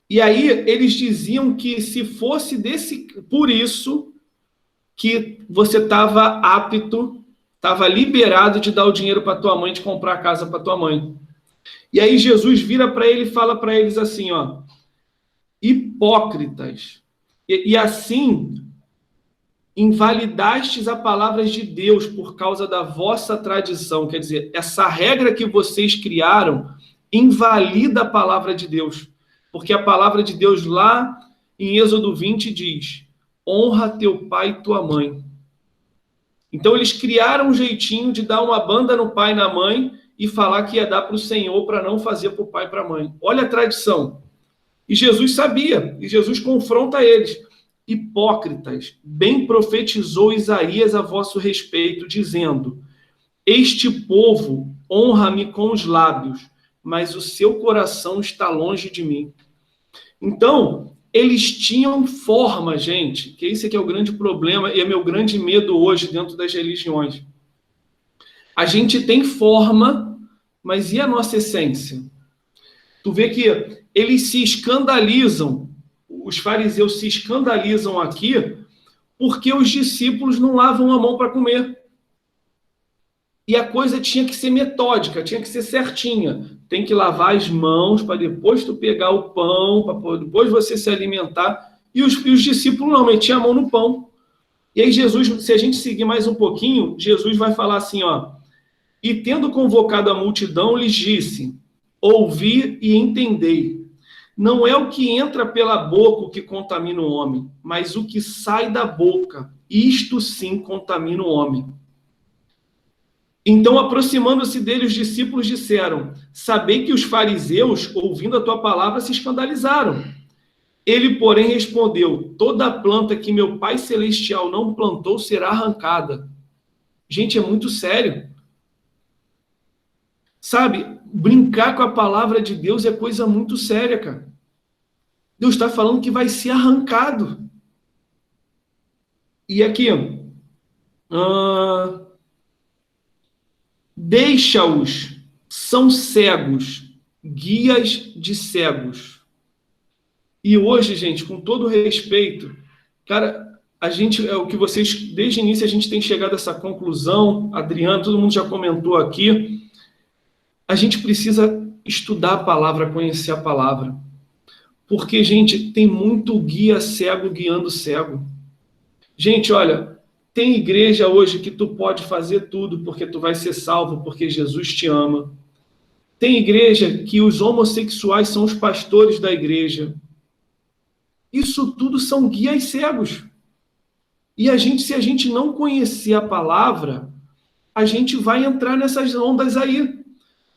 E aí eles diziam que se fosse por isso que você estava apto, estava liberado de dar o dinheiro para tua mãe, de comprar a casa para tua mãe. E aí Jesus vira para ele e fala para eles assim, ó, hipócritas, e assim invalidastes a palavra de Deus por causa da vossa tradição. Quer dizer, essa regra que vocês criaram invalida a palavra de Deus, porque a palavra de Deus lá em Êxodo 20 diz, honra teu pai e tua mãe. Então eles criaram um jeitinho de dar uma banda no pai e na mãe e falar que ia dar para o Senhor para não fazer para o pai e para a mãe. Olha a tradição. E Jesus sabia, e Jesus confronta eles. Hipócritas, bem profetizou Isaías a vosso respeito, dizendo, este povo honra-me com os lábios, mas o seu coração está longe de mim. Então, eles tinham forma, gente, que esse aqui é o grande problema e é meu grande medo hoje dentro das religiões. A gente tem forma, mas e a nossa essência? Tu vê que eles se escandalizam, os fariseus se escandalizam aqui, porque os discípulos não lavam a mão para comer. E a coisa tinha que ser metódica, tinha que ser certinha. Tem que lavar as mãos para depois tu pegar o pão, para depois você se alimentar. E os discípulos não, metiam a mão no pão. E aí Jesus, se a gente seguir mais um pouquinho, Jesus vai falar assim, ó, e tendo convocado a multidão, lhes disse, ouvi e entendei. Não é o que entra pela boca o que contamina o homem, mas o que sai da boca. Isto sim contamina o homem. Então, aproximando-se dele, os discípulos disseram, sabei que os fariseus, ouvindo a tua palavra, se escandalizaram. Ele, porém, respondeu, toda planta que meu Pai Celestial não plantou será arrancada. Gente, é muito sério. Sabe, brincar com a palavra de Deus é coisa muito séria, cara. Deus está falando que vai ser arrancado. E aqui, deixa-os, são cegos, guias de cegos. E hoje, gente, com todo respeito, cara, a gente, é o que vocês, desde o início, a gente tem chegado a essa conclusão, Adriano, todo mundo já comentou aqui, a gente precisa estudar a palavra, conhecer a palavra. Porque, gente, tem muito guia cego guiando cego. Gente, olha, tem igreja hoje que tu pode fazer tudo porque tu vai ser salvo, porque Jesus te ama. Tem igreja que os homossexuais são os pastores da igreja. Isso tudo são guias cegos. E se a gente não conhecer a palavra, a gente vai entrar nessas ondas aí.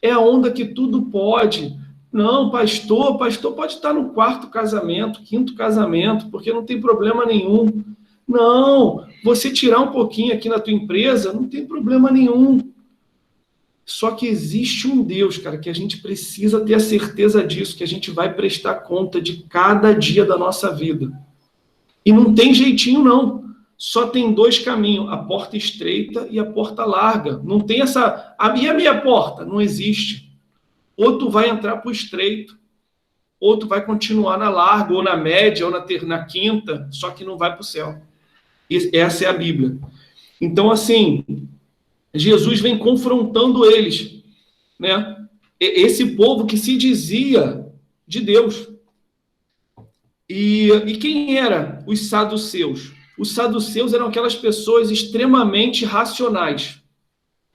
É a onda que tudo pode. Não, pastor pode estar no 4º casamento, 5º casamento, porque não tem problema nenhum. Não, você tirar um pouquinho aqui na tua empresa, não tem problema nenhum. Só que existe um Deus, cara, que a gente precisa ter a certeza disso, que a gente vai prestar conta de cada dia da nossa vida. E não tem jeitinho, não. Só tem 2 caminhos, a porta estreita e a porta larga. Não tem essa... E a minha porta? Não existe. Ou tu vai entrar para o estreito, ou tu vai continuar na larga, ou na média, ou na quinta, só que não vai para o céu. Essa é a Bíblia. Então, assim, Jesus vem confrontando eles, né? Esse povo que se dizia de Deus. E quem eram os saduceus? Os saduceus eram aquelas pessoas extremamente racionais.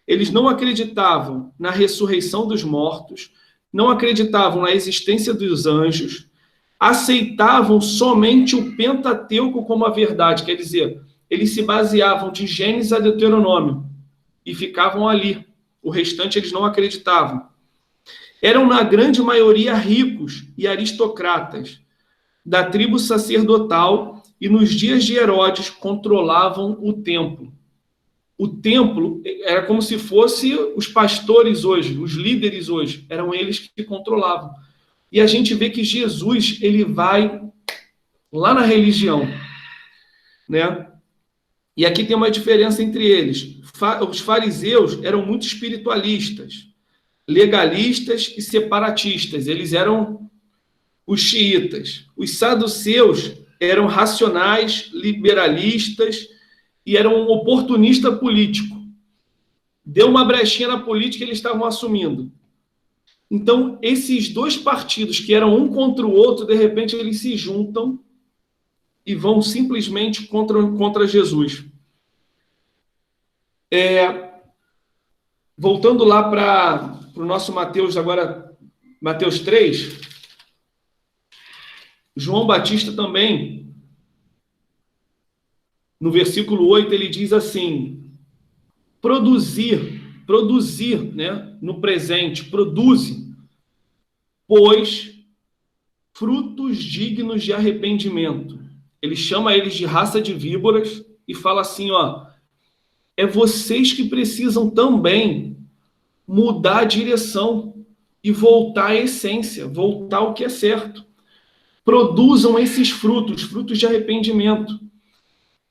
Eles não acreditavam na ressurreição dos mortos, não acreditavam na existência dos anjos, aceitavam somente o Pentateuco como a verdade, quer dizer, eles se baseavam de Gênesis a Deuteronômio e ficavam ali. O restante eles não acreditavam. Eram, na grande maioria, ricos e aristocratas da tribo sacerdotal e, nos dias de Herodes, controlavam o templo. O templo era como se fosse os pastores hoje, os líderes hoje, eram eles que controlavam. E a gente vê que Jesus, ele vai lá na religião, né? E aqui tem uma diferença entre eles. Os fariseus eram muito espiritualistas, legalistas e separatistas. Eles eram os xiitas. Os saduceus eram racionais, liberalistas e eram um oportunista político. Deu uma brechinha na política, eles estavam assumindo. Então, esses dois partidos, que eram um contra o outro, de repente eles se juntam e vão simplesmente contra Jesus. Voltando lá para o nosso Mateus, agora, Mateus 3, João Batista também, no versículo 8, ele diz assim, produzir, né, no presente, produze, pois frutos dignos de arrependimento. Ele chama eles de raça de víboras e fala assim, ó, é vocês que precisam também mudar a direção e voltar à essência, voltar ao que é certo. Produzam esses frutos, frutos de arrependimento.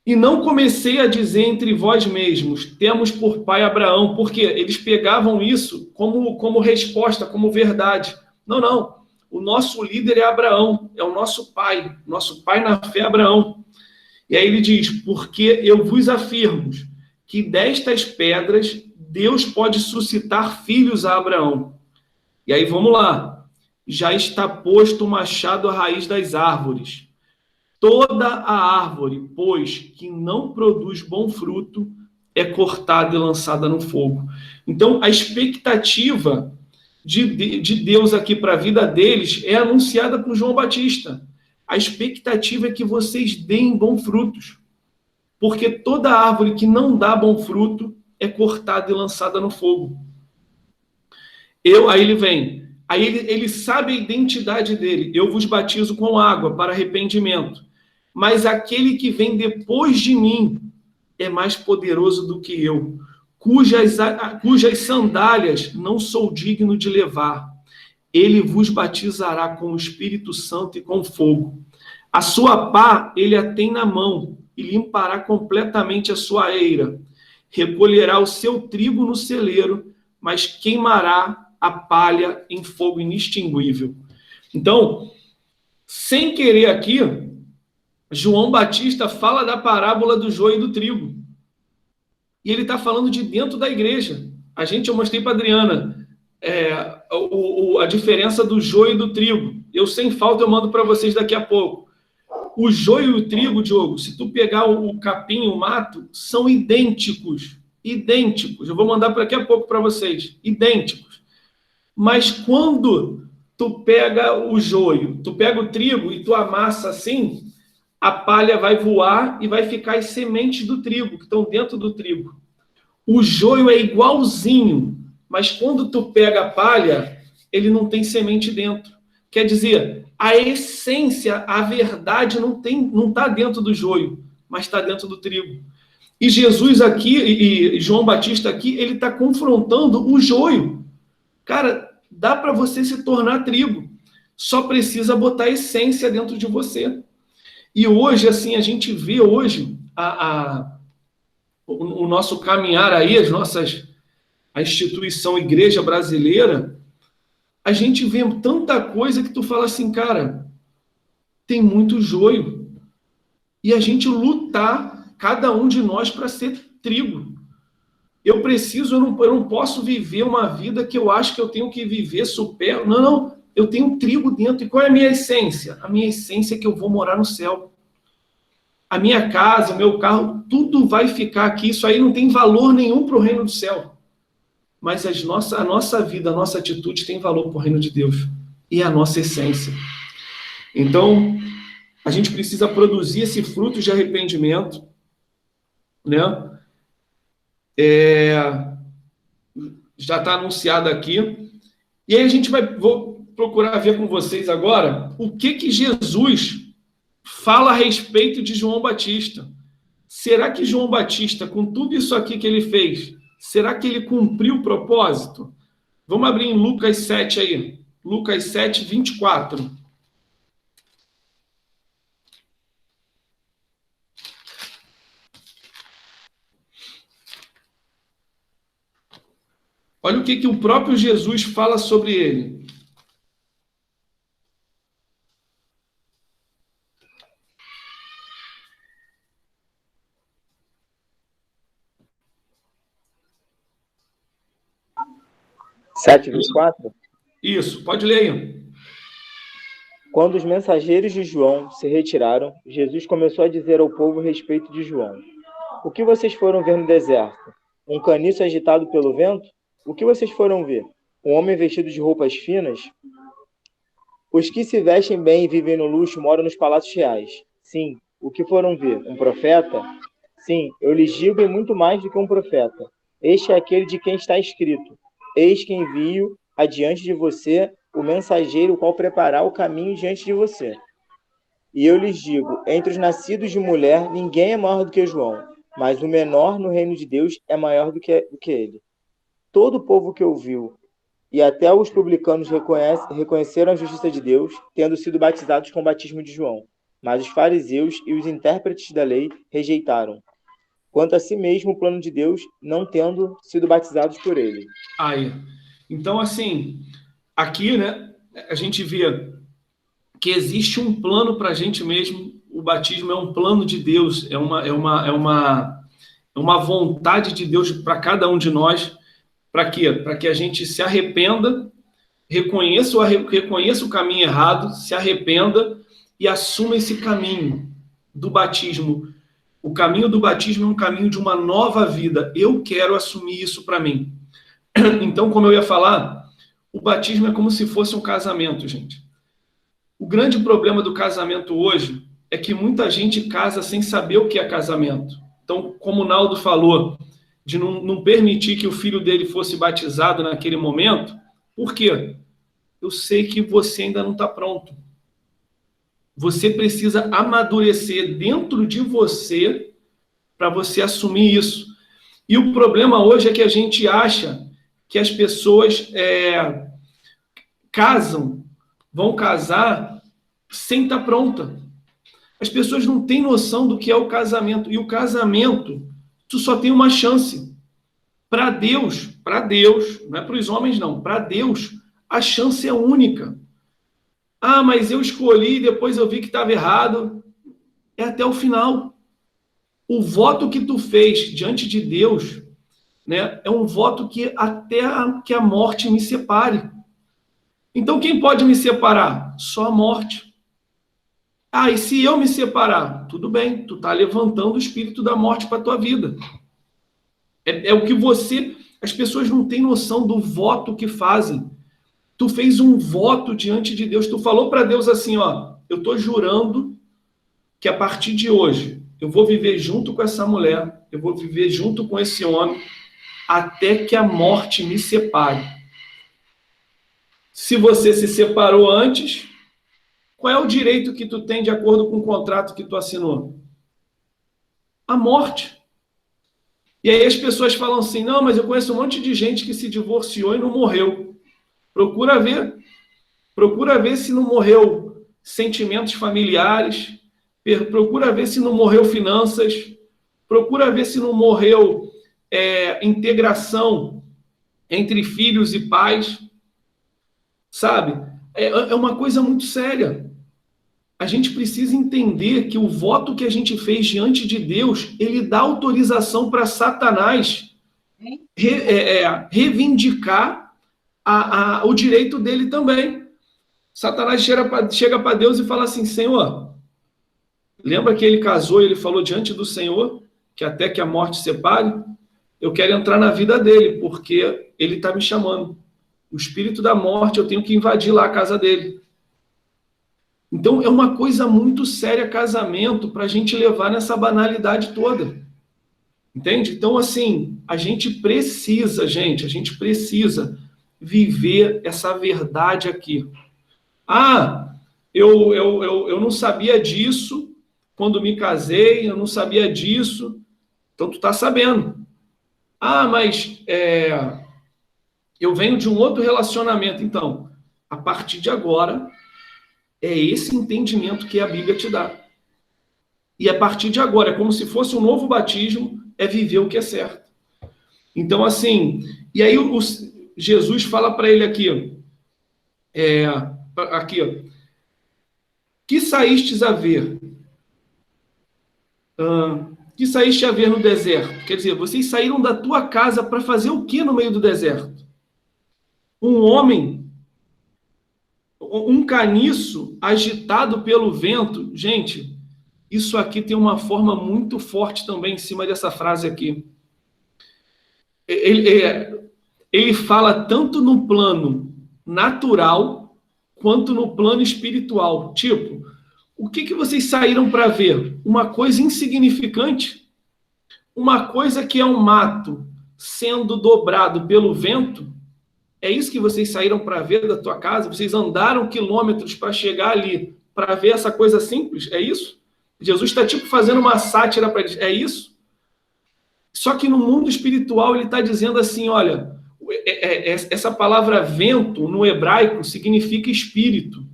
E não comecei a dizer entre vós mesmos, temos por pai Abraão, porque eles pegavam isso como resposta, como verdade. Não, não. O nosso líder é Abraão, é o nosso pai na fé é Abraão. E aí ele diz, porque eu vos afirmo que destas pedras Deus pode suscitar filhos a Abraão. E aí vamos lá. Já está posto o machado à raiz das árvores. Toda a árvore, pois, que não produz bom fruto, é cortada e lançada no fogo. Então, a expectativa de Deus aqui para a vida deles é anunciada por João Batista. A expectativa é que vocês deem bons frutos. Porque toda árvore que não dá bom fruto é cortada e lançada no fogo. Aí ele vem... Aí ele sabe a identidade dele. Eu vos batizo com água para arrependimento. Mas aquele que vem depois de mim é mais poderoso do que eu, cujas sandálias não sou digno de levar. Ele vos batizará com o Espírito Santo e com fogo. A sua pá ele a tem na mão e limpará completamente a sua eira. Recolherá o seu trigo no celeiro, mas queimará a palha em fogo inextinguível. Então, sem querer aqui, João Batista fala da parábola do joio e do trigo. E ele está falando de dentro da igreja. Eu mostrei para a Adriana a diferença do joio e do trigo. Eu, sem falta, eu mando para vocês daqui a pouco. O joio e o trigo, Diogo, se tu pegar o capim e o mato, são idênticos. Idênticos. Eu vou mandar daqui a pouco para vocês. Idênticos. Mas quando tu pega o joio, tu pega o trigo e tu amassa assim, a palha vai voar e vai ficar as sementes do trigo, que estão dentro do trigo. O joio é igualzinho, mas quando tu pega a palha, ele não tem semente dentro. Quer dizer, a essência, a verdade não está dentro do joio, mas está dentro do trigo. E Jesus aqui, e João Batista aqui, ele está confrontando o joio. Cara, dá para você se tornar trigo. Só precisa botar a essência dentro de você. E hoje, assim, a gente vê hoje o nosso caminhar aí, a instituição Igreja Brasileira, a gente vê tanta coisa que tu fala assim, cara, tem muito joio. E a gente lutar, cada um de nós, para ser trigo. Eu não posso viver uma vida que eu acho que eu tenho que viver super. Não, eu tenho trigo dentro. E qual é a minha essência? A minha essência é que eu vou morar no céu. A minha casa, o meu carro, tudo vai ficar aqui. Isso aí não tem valor nenhum para o reino do céu. Mas a nossa vida, a nossa atitude tem valor para o reino de Deus. E é a nossa essência. Então, a gente precisa produzir esse fruto de arrependimento, né? Já está anunciado aqui. E aí vou procurar ver com vocês agora o que Jesus fala a respeito de João Batista. Será que João Batista, com tudo isso aqui que ele fez, será que ele cumpriu o propósito? Vamos abrir em Lucas 7 aí. Lucas 7, 24. Olha o que o próprio Jesus fala sobre ele. Sete, 24? Isso, pode ler aí. Quando os mensageiros de João se retiraram, Jesus começou a dizer ao povo a respeito de João: O que vocês foram ver no deserto? Um caniço agitado pelo vento? O que vocês foram ver? Um homem vestido de roupas finas? Os que se vestem bem e vivem no luxo moram nos palácios reais. Sim, o que foram ver? Um profeta? Sim, eu lhes digo e muito mais do que um profeta. Este é aquele de quem está escrito: Eis que envio adiante de você o mensageiro, o qual preparará o caminho diante de você. E eu lhes digo, entre os nascidos de mulher, ninguém é maior do que João, mas o menor no reino de Deus é maior do que ele. Todo o povo que ouviu, e até os publicanos reconheceram a justiça de Deus, tendo sido batizados com o batismo de João. Mas os fariseus e os intérpretes da lei rejeitaram, quanto a si mesmo o plano de Deus, não tendo sido batizados por ele. Aí. Então, assim, aqui, né, a gente vê que existe um plano para a gente mesmo. O batismo é um plano de Deus, é uma vontade de Deus para cada um de nós. Para quê? Para que a gente se arrependa, reconheça o caminho errado, se arrependa e assuma esse caminho do batismo. O caminho do batismo é um caminho de uma nova vida. Eu quero assumir isso para mim. Então, como eu ia falar, o batismo é como se fosse um casamento, gente. O grande problema do casamento hoje é que muita gente casa sem saber o que é casamento. Então, como o Naldo falou, de não permitir que o filho dele fosse batizado naquele momento, por quê? Eu sei que você ainda não está pronto. Você precisa amadurecer dentro de você para você assumir isso. E o problema hoje é que a gente acha que as pessoas vão casar sem estar pronta. As pessoas não têm noção do que é o casamento. E o casamento, tu só tem uma chance. Para Deus, não é para os homens não, para Deus, a chance é única. Ah, mas eu escolhi e depois eu vi que estava errado. É até o final. O voto que tu fez diante de Deus, né, é um voto que até que a morte me separe. Então, quem pode me separar? Só a morte. Ah, e se eu me separar? Tudo bem, tu está levantando o espírito da morte para a tua vida. É o que as pessoas não têm noção do voto que fazem. Tu fez um voto diante de Deus, tu falou para Deus assim, ó, eu estou jurando que a partir de hoje eu vou viver junto com essa mulher, eu vou viver junto com esse homem, até que a morte me separe. Se você se separou antes, qual é o direito que tu tem de acordo com o contrato que tu assinou? A morte. E aí as pessoas falam assim, não, mas eu conheço um monte de gente que se divorciou e não morreu. Procura ver se não morreu sentimentos familiares, procura ver se não morreu finanças, procura ver se não morreu integração entre filhos e pais, sabe? É uma coisa muito séria. A gente precisa entender que o voto que a gente fez diante de Deus, ele dá autorização para Satanás reivindicar o direito dele também. Satanás chega para Deus e fala assim, Senhor, lembra que ele casou e ele falou diante do Senhor, que até que a morte separe, eu quero entrar na vida dele, porque ele está me chamando. O espírito da morte, eu tenho que invadir lá a casa dele. Então, é uma coisa muito séria casamento para a gente levar nessa banalidade toda. Entende? Então, assim, a gente precisa viver essa verdade aqui. Ah, eu não sabia disso quando me casei, eu não sabia disso. Então, tu está sabendo. Ah, mas eu venho de um outro relacionamento. Então, a partir de agora, é esse entendimento que a Bíblia te dá. E a partir de agora, é como se fosse um novo batismo, é viver o que é certo. Então, assim, e aí Jesus fala para ele aqui, ó, que saístes a ver? Que saíste a ver no deserto? Quer dizer, vocês saíram da tua casa para fazer o que no meio do deserto? Um homem, um caniço agitado pelo vento. Gente, isso aqui tem uma forma muito forte também em cima dessa frase aqui. Ele fala tanto no plano natural quanto no plano espiritual. Tipo, o que vocês saíram para ver? Uma coisa insignificante? Uma coisa que é um mato sendo dobrado pelo vento? É isso que vocês saíram para ver da tua casa? Vocês andaram quilômetros para chegar ali, para ver essa coisa simples? É isso? Jesus está tipo fazendo uma sátira para eles. É isso? Só que no mundo espiritual ele está dizendo assim, olha, essa palavra vento no hebraico significa espírito.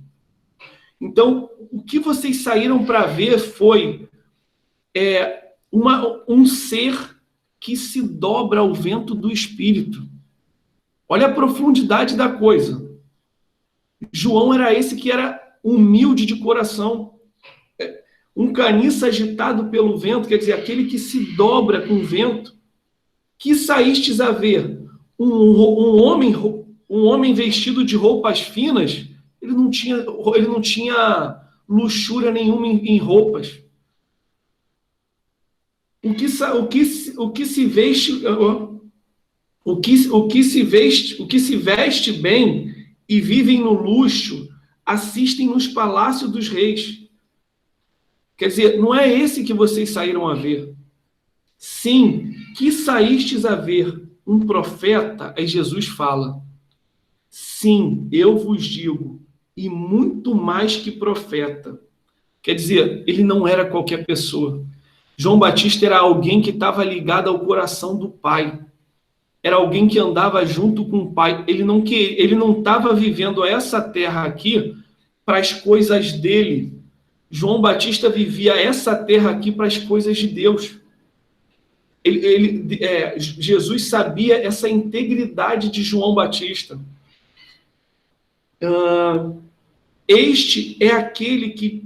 Então, o que vocês saíram para ver foi um ser que se dobra ao vento do espírito. Olha a profundidade da coisa. João era esse que era humilde de coração. Um caniço agitado pelo vento, quer dizer, aquele que se dobra com o vento. Que saístes a ver? Um homem vestido de roupas finas, ele não tinha luxúria nenhuma em roupas. O que se veste bem e vivem no luxo, assistem nos palácios dos reis. Quer dizer, não é esse que vocês saíram a ver. Sim, que saístes a ver um profeta, aí Jesus fala, sim, eu vos digo, e muito mais que profeta. Quer dizer, ele não era qualquer pessoa. João Batista era alguém que estava ligado ao coração do Pai. Era alguém que andava junto com o Pai. Ele não estava vivendo essa terra aqui para as coisas dele. João Batista vivia essa terra aqui para as coisas de Deus. Jesus sabia essa integridade de João Batista. Este é aquele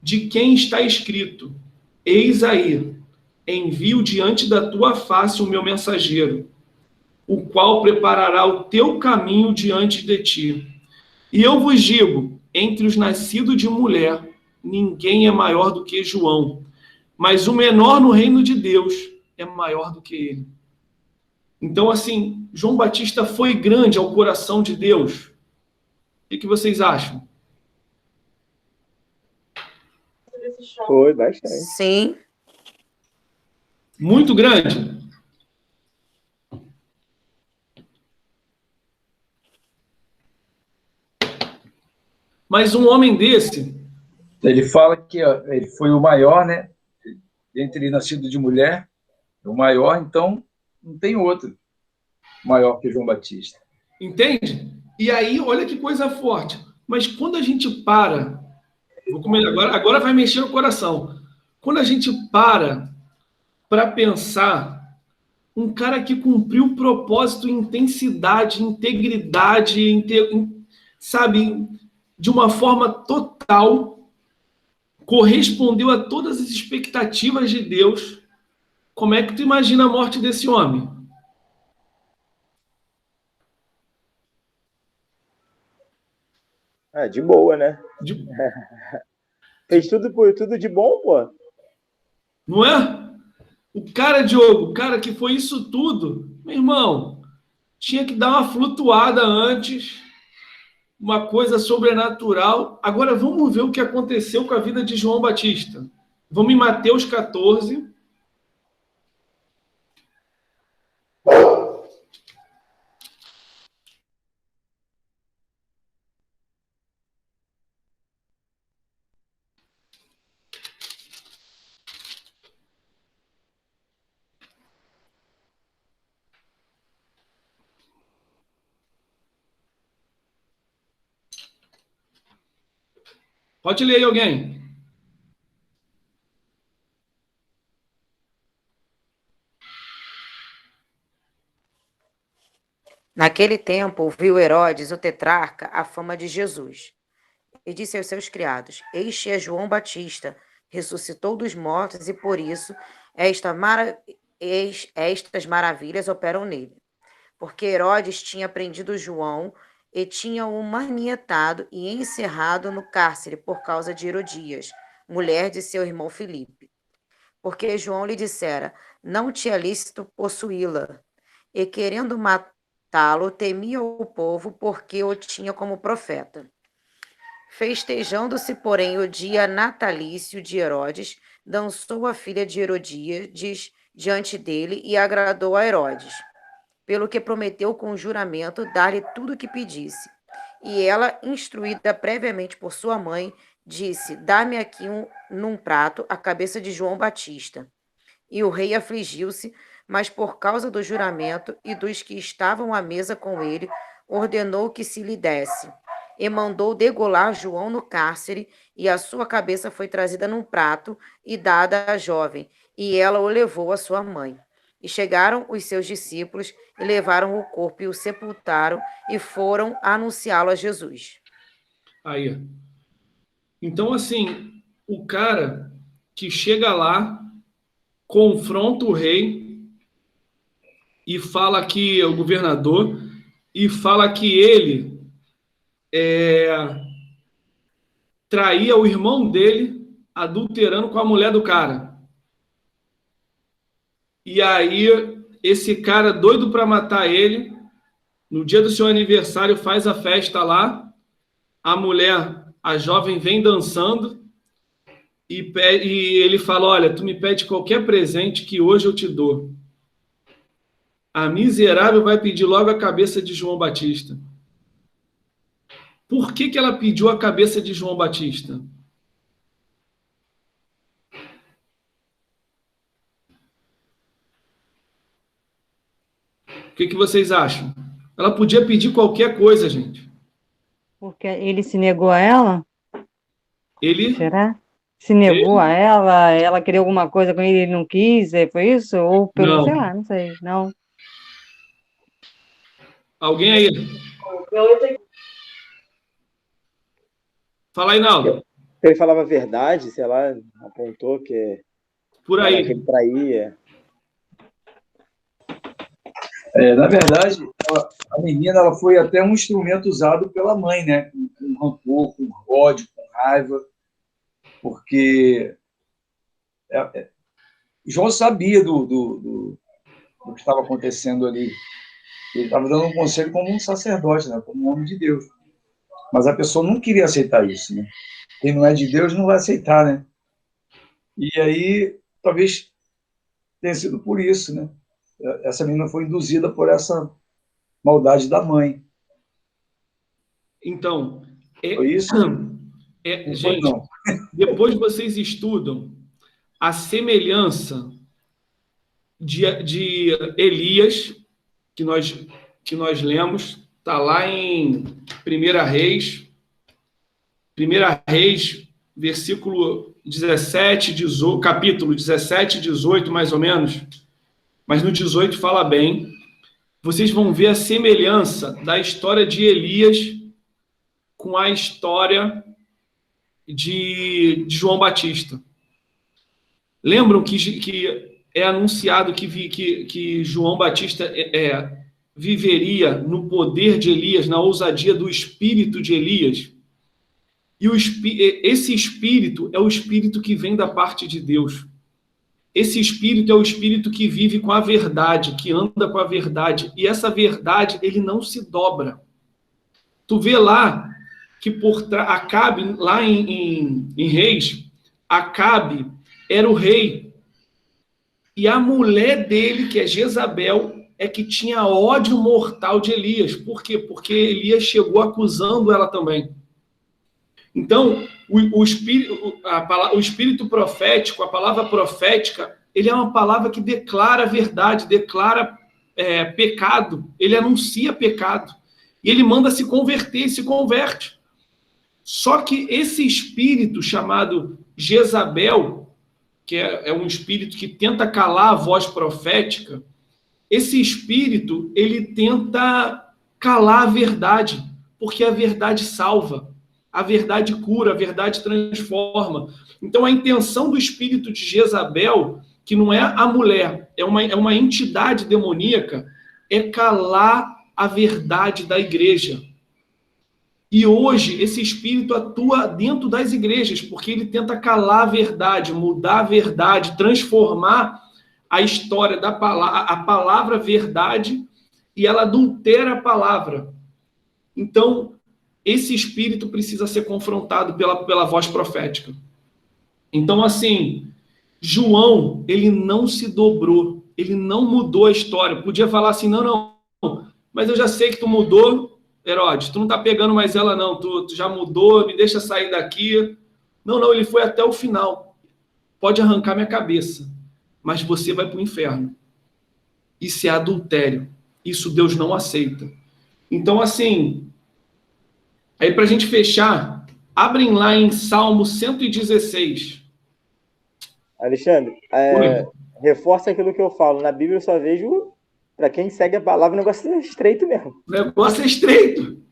de quem está escrito, eis aí, envio diante da tua face o meu mensageiro, o qual preparará o teu caminho diante de ti. E eu vos digo, entre os nascidos de mulher, ninguém é maior do que João, mas o menor no reino de Deus é maior do que ele. Então, assim, João Batista foi grande ao coração de Deus. O que vocês acham? Foi bastante. Sim. Muito grande. Mas um homem desse... Ele fala que ele foi o maior, né? Entre nascido de mulher, o maior, então não tem outro maior que João Batista. Entende? E aí, olha que coisa forte. Mas quando a gente para... Agora vai mexer o coração. Quando a gente para pensar, um cara que cumpriu o propósito, intensidade, integridade, sabe, de uma forma total, correspondeu a todas as expectativas de Deus. Como é que tu imagina a morte desse homem? De boa, né? De- Fez tudo de bom, pô. Não é? O cara, Diogo, o cara que foi isso tudo, meu irmão, tinha que dar uma flutuada antes, uma coisa sobrenatural. Agora vamos ver o que aconteceu com a vida de João Batista. Vamos em Mateus 14. Pode ler aí alguém. Naquele tempo, ouviu Herodes, o tetrarca, a fama de Jesus. E disse aos seus criados: Este é João Batista, ressuscitou dos mortos, e por isso estas maravilhas operam nele. Porque Herodes tinha prendido João e tinha-o manietado e encerrado no cárcere por causa de Herodias, mulher de seu irmão Filipe. Porque João lhe dissera: Não te é lícito possuí-la. E querendo matá-lo, temia o povo, porque o tinha como profeta. Festejando-se, porém, o dia natalício de Herodes, dançou a filha de Herodíades diante dele e agradou a Herodes, pelo que prometeu com juramento dar-lhe tudo o que pedisse. E ela, instruída previamente por sua mãe, disse: Dá-me aqui num prato a cabeça de João Batista. E o rei afligiu-se, mas por causa do juramento e dos que estavam à mesa com ele, ordenou que se lhe desse. E mandou degolar João no cárcere, e a sua cabeça foi trazida num prato e dada à jovem, e ela o levou à sua mãe. E chegaram os seus discípulos, e levaram o corpo e o sepultaram, e foram anunciá-lo a Jesus. Aí. Então, assim, o cara que chega lá, confronta o rei e fala que o governador e fala que ele traía o irmão dele adulterando com a mulher do cara. E aí esse cara doido para matar ele, no dia do seu aniversário faz a festa lá, a mulher, a jovem vem dançando e ele fala: olha, tu me pede qualquer presente que hoje eu te dou. A miserável vai pedir logo a cabeça de João Batista. Por que ela pediu a cabeça de João Batista? O que vocês acham? Ela podia pedir qualquer coisa, gente. Porque ele se negou a ela? Ele? Será? Se negou a ela queria alguma coisa com ele não quis, foi isso? Ou pelo, Não. sei lá, não sei, não. Alguém aí? Fala aí, Naldo. Ele falava a verdade, sei lá, apontou que Por aí. que ele traía. Na verdade, a menina ela foi até um instrumento usado pela mãe, né? Com rancor, com ódio, com raiva, porque João sabia do que estava acontecendo ali. Ele estava dando um conselho como um sacerdote, né? Como um homem de Deus. Mas a pessoa não queria aceitar isso, né? Quem não é de Deus não vai aceitar, né? E aí, talvez tenha sido por isso, né? Essa menina foi induzida por essa maldade da mãe. Então, foi isso? Gente, não. Depois vocês estudam a semelhança de Elias, que nós lemos, está lá em 1 Reis, versículo 17, 18, capítulo 17, 18, mais ou menos, mas no 18 fala bem. Vocês vão ver a semelhança da história de Elias com a história de João Batista. Lembram que é anunciado que João Batista viveria no poder de Elias, na ousadia do espírito de Elias? E esse espírito é o espírito que vem da parte de Deus. Esse espírito é o espírito que vive com a verdade, que anda com a verdade. E essa verdade, ele não se dobra. Tu vê lá que Acabe, lá em Reis, Acabe era o rei. E a mulher dele, que é Jezabel, é que tinha ódio mortal de Elias. Por quê? Porque Elias chegou acusando ela também. Então, o espírito profético, a palavra profética, ele é uma palavra que declara a verdade, declara pecado, ele anuncia pecado. E ele manda se converter, se converte. Só que esse espírito chamado Jezabel, que é um espírito que tenta calar a voz profética, esse espírito, ele tenta calar a verdade, porque a verdade salva, a verdade cura, a verdade transforma. Então, a intenção do espírito de Jezabel, que não é a mulher, é uma entidade demoníaca, é calar a verdade da igreja. E hoje, esse espírito atua dentro das igrejas, porque ele tenta calar a verdade, mudar a verdade, transformar a história da palavra, a palavra verdade, e ela adultera a palavra. Então, esse espírito precisa ser confrontado pela voz profética. Então, assim, João, ele não se dobrou, ele não mudou a história. Podia falar assim, não, mas eu já sei que tu mudou, Herodes, tu não tá pegando mais ela não, tu já mudou, me deixa sair daqui. Não, ele foi até o final. Pode arrancar minha cabeça, mas você vai para o inferno. Isso é adultério. Isso Deus não aceita. Então, assim, aí para a gente fechar, abrem lá em Salmo 116. Alexandre, reforça aquilo que eu falo. Na Bíblia eu só vejo, para quem segue a palavra, o negócio é estreito mesmo. O negócio é estreito.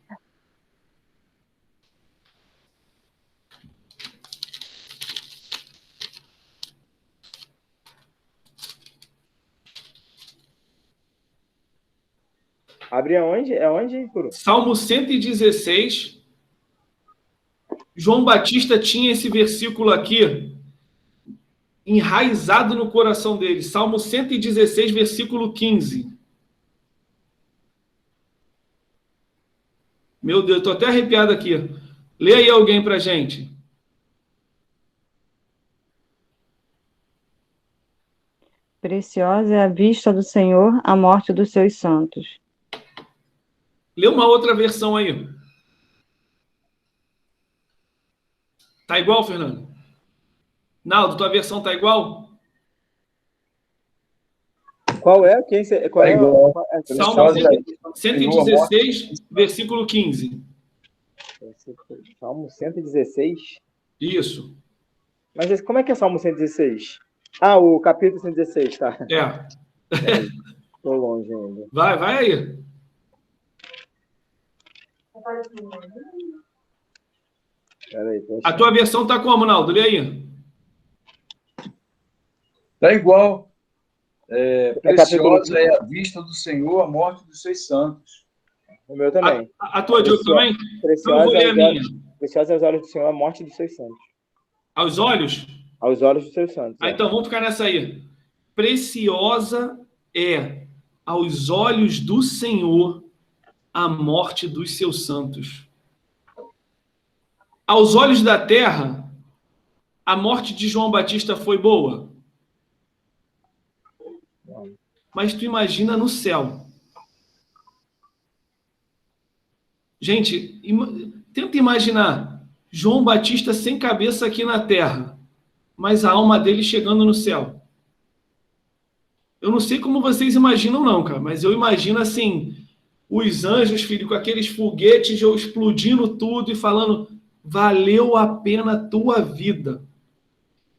Abre aonde? É onde, Curu? Salmo 116. João Batista tinha esse versículo aqui enraizado no coração dele. Salmo 116, versículo 15. Meu Deus, estou até arrepiado aqui. Lê aí alguém para a gente. Preciosa é a vista do Senhor, a morte dos seus santos. Lê uma outra versão aí. Tá igual, Fernando? Naldo, tua versão tá igual? Qual é? Qual é? Salmo 116, versículo 15. Salmo 116? Isso. Mas como é que é Salmo 116? Ah, o capítulo 116, tá. Tô longe ainda. Vai aí. A tua versão tá como, Naldo? Lê aí. Tá igual. Preciosa é a vista do Senhor, a morte dos seus santos. O meu também. A tua, Diogo, também? Preciosa, eu vou ler a minha. Preciosa aos olhos do Senhor, a morte dos seus santos. Aos olhos? Aos olhos dos seus santos. Então, vamos ficar nessa aí. Preciosa é aos olhos do Senhor a morte dos seus santos. Aos olhos da terra, a morte de João Batista foi boa? Mas tu imagina no céu. Gente, tenta imaginar João Batista sem cabeça aqui na terra, mas a alma dele chegando no céu. Eu não sei como vocês imaginam não, cara, mas eu imagino assim, os anjos, filho, com aqueles foguetes explodindo tudo e falando, valeu a pena a tua vida.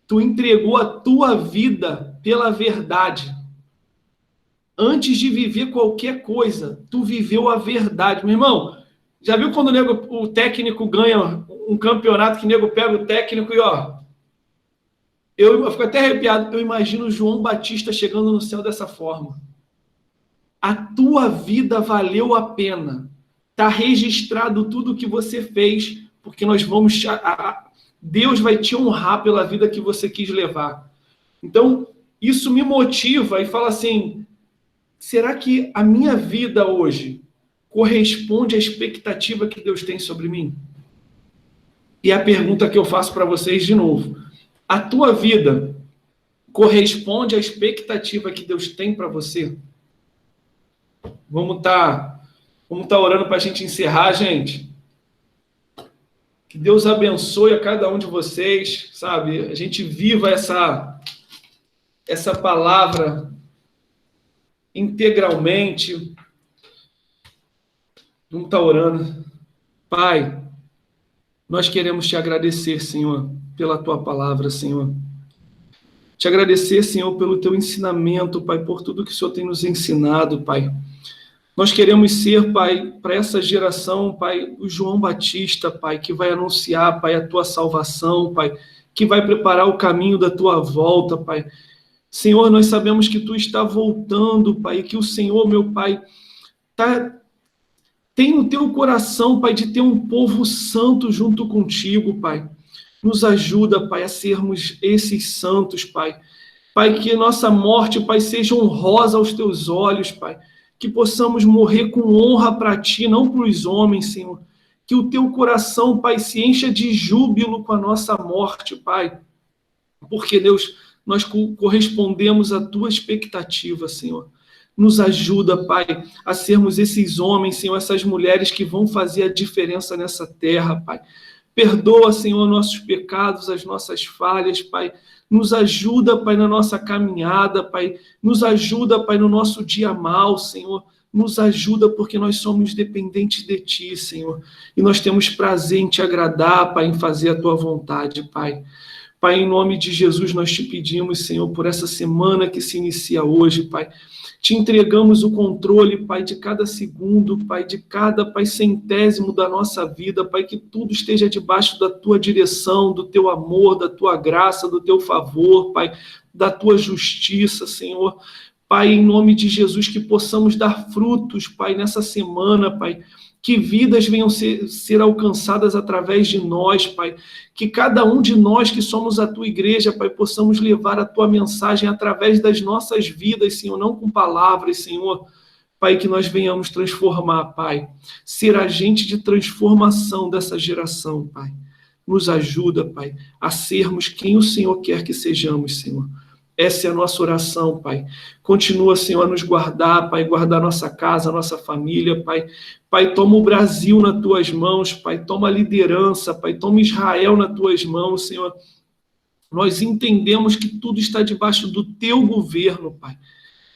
Tu entregou a tua vida pela verdade. Antes de viver qualquer coisa, tu viveu a verdade. Meu irmão, já viu quando o técnico ganha um campeonato que o nego pega o técnico e eu fico até arrepiado. Eu imagino João Batista chegando no céu dessa forma. A tua vida valeu a pena. Está registrado tudo o que você fez. porque nós vamos Deus vai te honrar pela vida que você quis levar. Então, isso me motiva e fala assim, será que a minha vida hoje corresponde à expectativa que Deus tem sobre mim? E a pergunta que eu faço para vocês de novo, a tua vida corresponde à expectativa que Deus tem para você? Vamos tá orando para a gente encerrar, gente. Que Deus abençoe a cada um de vocês, sabe? A gente viva essa palavra integralmente. Vamos estar orando. Pai, nós queremos te agradecer, Senhor, pela tua palavra, Senhor. Te agradecer, Senhor, pelo teu ensinamento, Pai, por tudo que o Senhor tem nos ensinado, Pai. Nós queremos ser, Pai, para essa geração, Pai, o João Batista, Pai, que vai anunciar, Pai, a tua salvação, Pai, que vai preparar o caminho da tua volta, Pai. Senhor, nós sabemos que tu está voltando, Pai, e que o Senhor, meu Pai, tem no teu coração, Pai, de ter um povo santo junto contigo, Pai. Nos ajuda, Pai, a sermos esses santos, Pai. Pai, que nossa morte, Pai, seja honrosa aos teus olhos, Pai. Que possamos morrer com honra para ti, não para os homens, Senhor. Que o teu coração, Pai, se encha de júbilo com a nossa morte, Pai. Porque, Deus, nós correspondemos à tua expectativa, Senhor. Nos ajuda, Pai, a sermos esses homens, Senhor, essas mulheres que vão fazer a diferença nessa terra, Pai. Perdoa, Senhor, nossos pecados, as nossas falhas, Pai. Nos ajuda, Pai, na nossa caminhada, Pai. Nos ajuda, Pai, no nosso dia mal, Senhor. Nos ajuda porque nós somos dependentes de Ti, Senhor. E nós temos prazer em Te agradar, Pai, em fazer a Tua vontade, Pai. Pai, em nome de Jesus, nós Te pedimos, Senhor, por essa semana que se inicia hoje, Pai. Te entregamos o controle, Pai, de cada segundo, Pai, de cada, Pai, centésimo da nossa vida, Pai, que tudo esteja debaixo da Tua direção, do Teu amor, da Tua graça, do Teu favor, Pai, da Tua justiça, Senhor. Pai, em nome de Jesus, que possamos dar frutos, Pai, nessa semana, Pai, que vidas venham ser alcançadas através de nós, Pai, que cada um de nós que somos a Tua igreja, Pai, possamos levar a Tua mensagem através das nossas vidas, Senhor, não com palavras, Senhor, Pai, que nós venhamos transformar, Pai, ser agente de transformação dessa geração, Pai. Nos ajuda, Pai, a sermos quem o Senhor quer que sejamos, Senhor. Essa é a nossa oração, Pai. Continua, Senhor, a nos guardar, Pai, guardar nossa casa, nossa família, Pai. Pai, toma o Brasil nas Tuas mãos, Pai. Toma a liderança, Pai. Toma Israel nas Tuas mãos, Senhor. Nós entendemos que tudo está debaixo do Teu governo, Pai.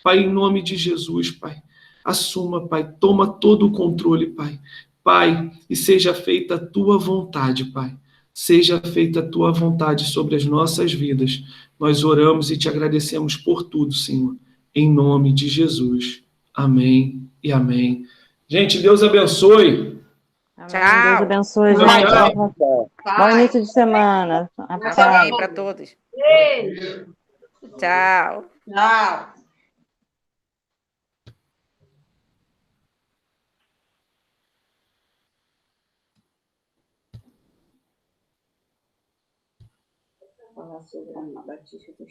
Pai, em nome de Jesus, Pai. Assuma, Pai. Toma todo o controle, Pai. Pai, e seja feita a Tua vontade, Pai. Seja feita a Tua vontade sobre as nossas vidas. Nós oramos e Te agradecemos por tudo, Senhor. Em nome de Jesus. Amém e amém. Gente, Deus abençoe. Amém. Tchau. Deus abençoe, Tchau, gente. tchau. Bom início de semana. A Paz paz. para todos. Beijo. Tchau. Tchau. Falar sobre a Batista.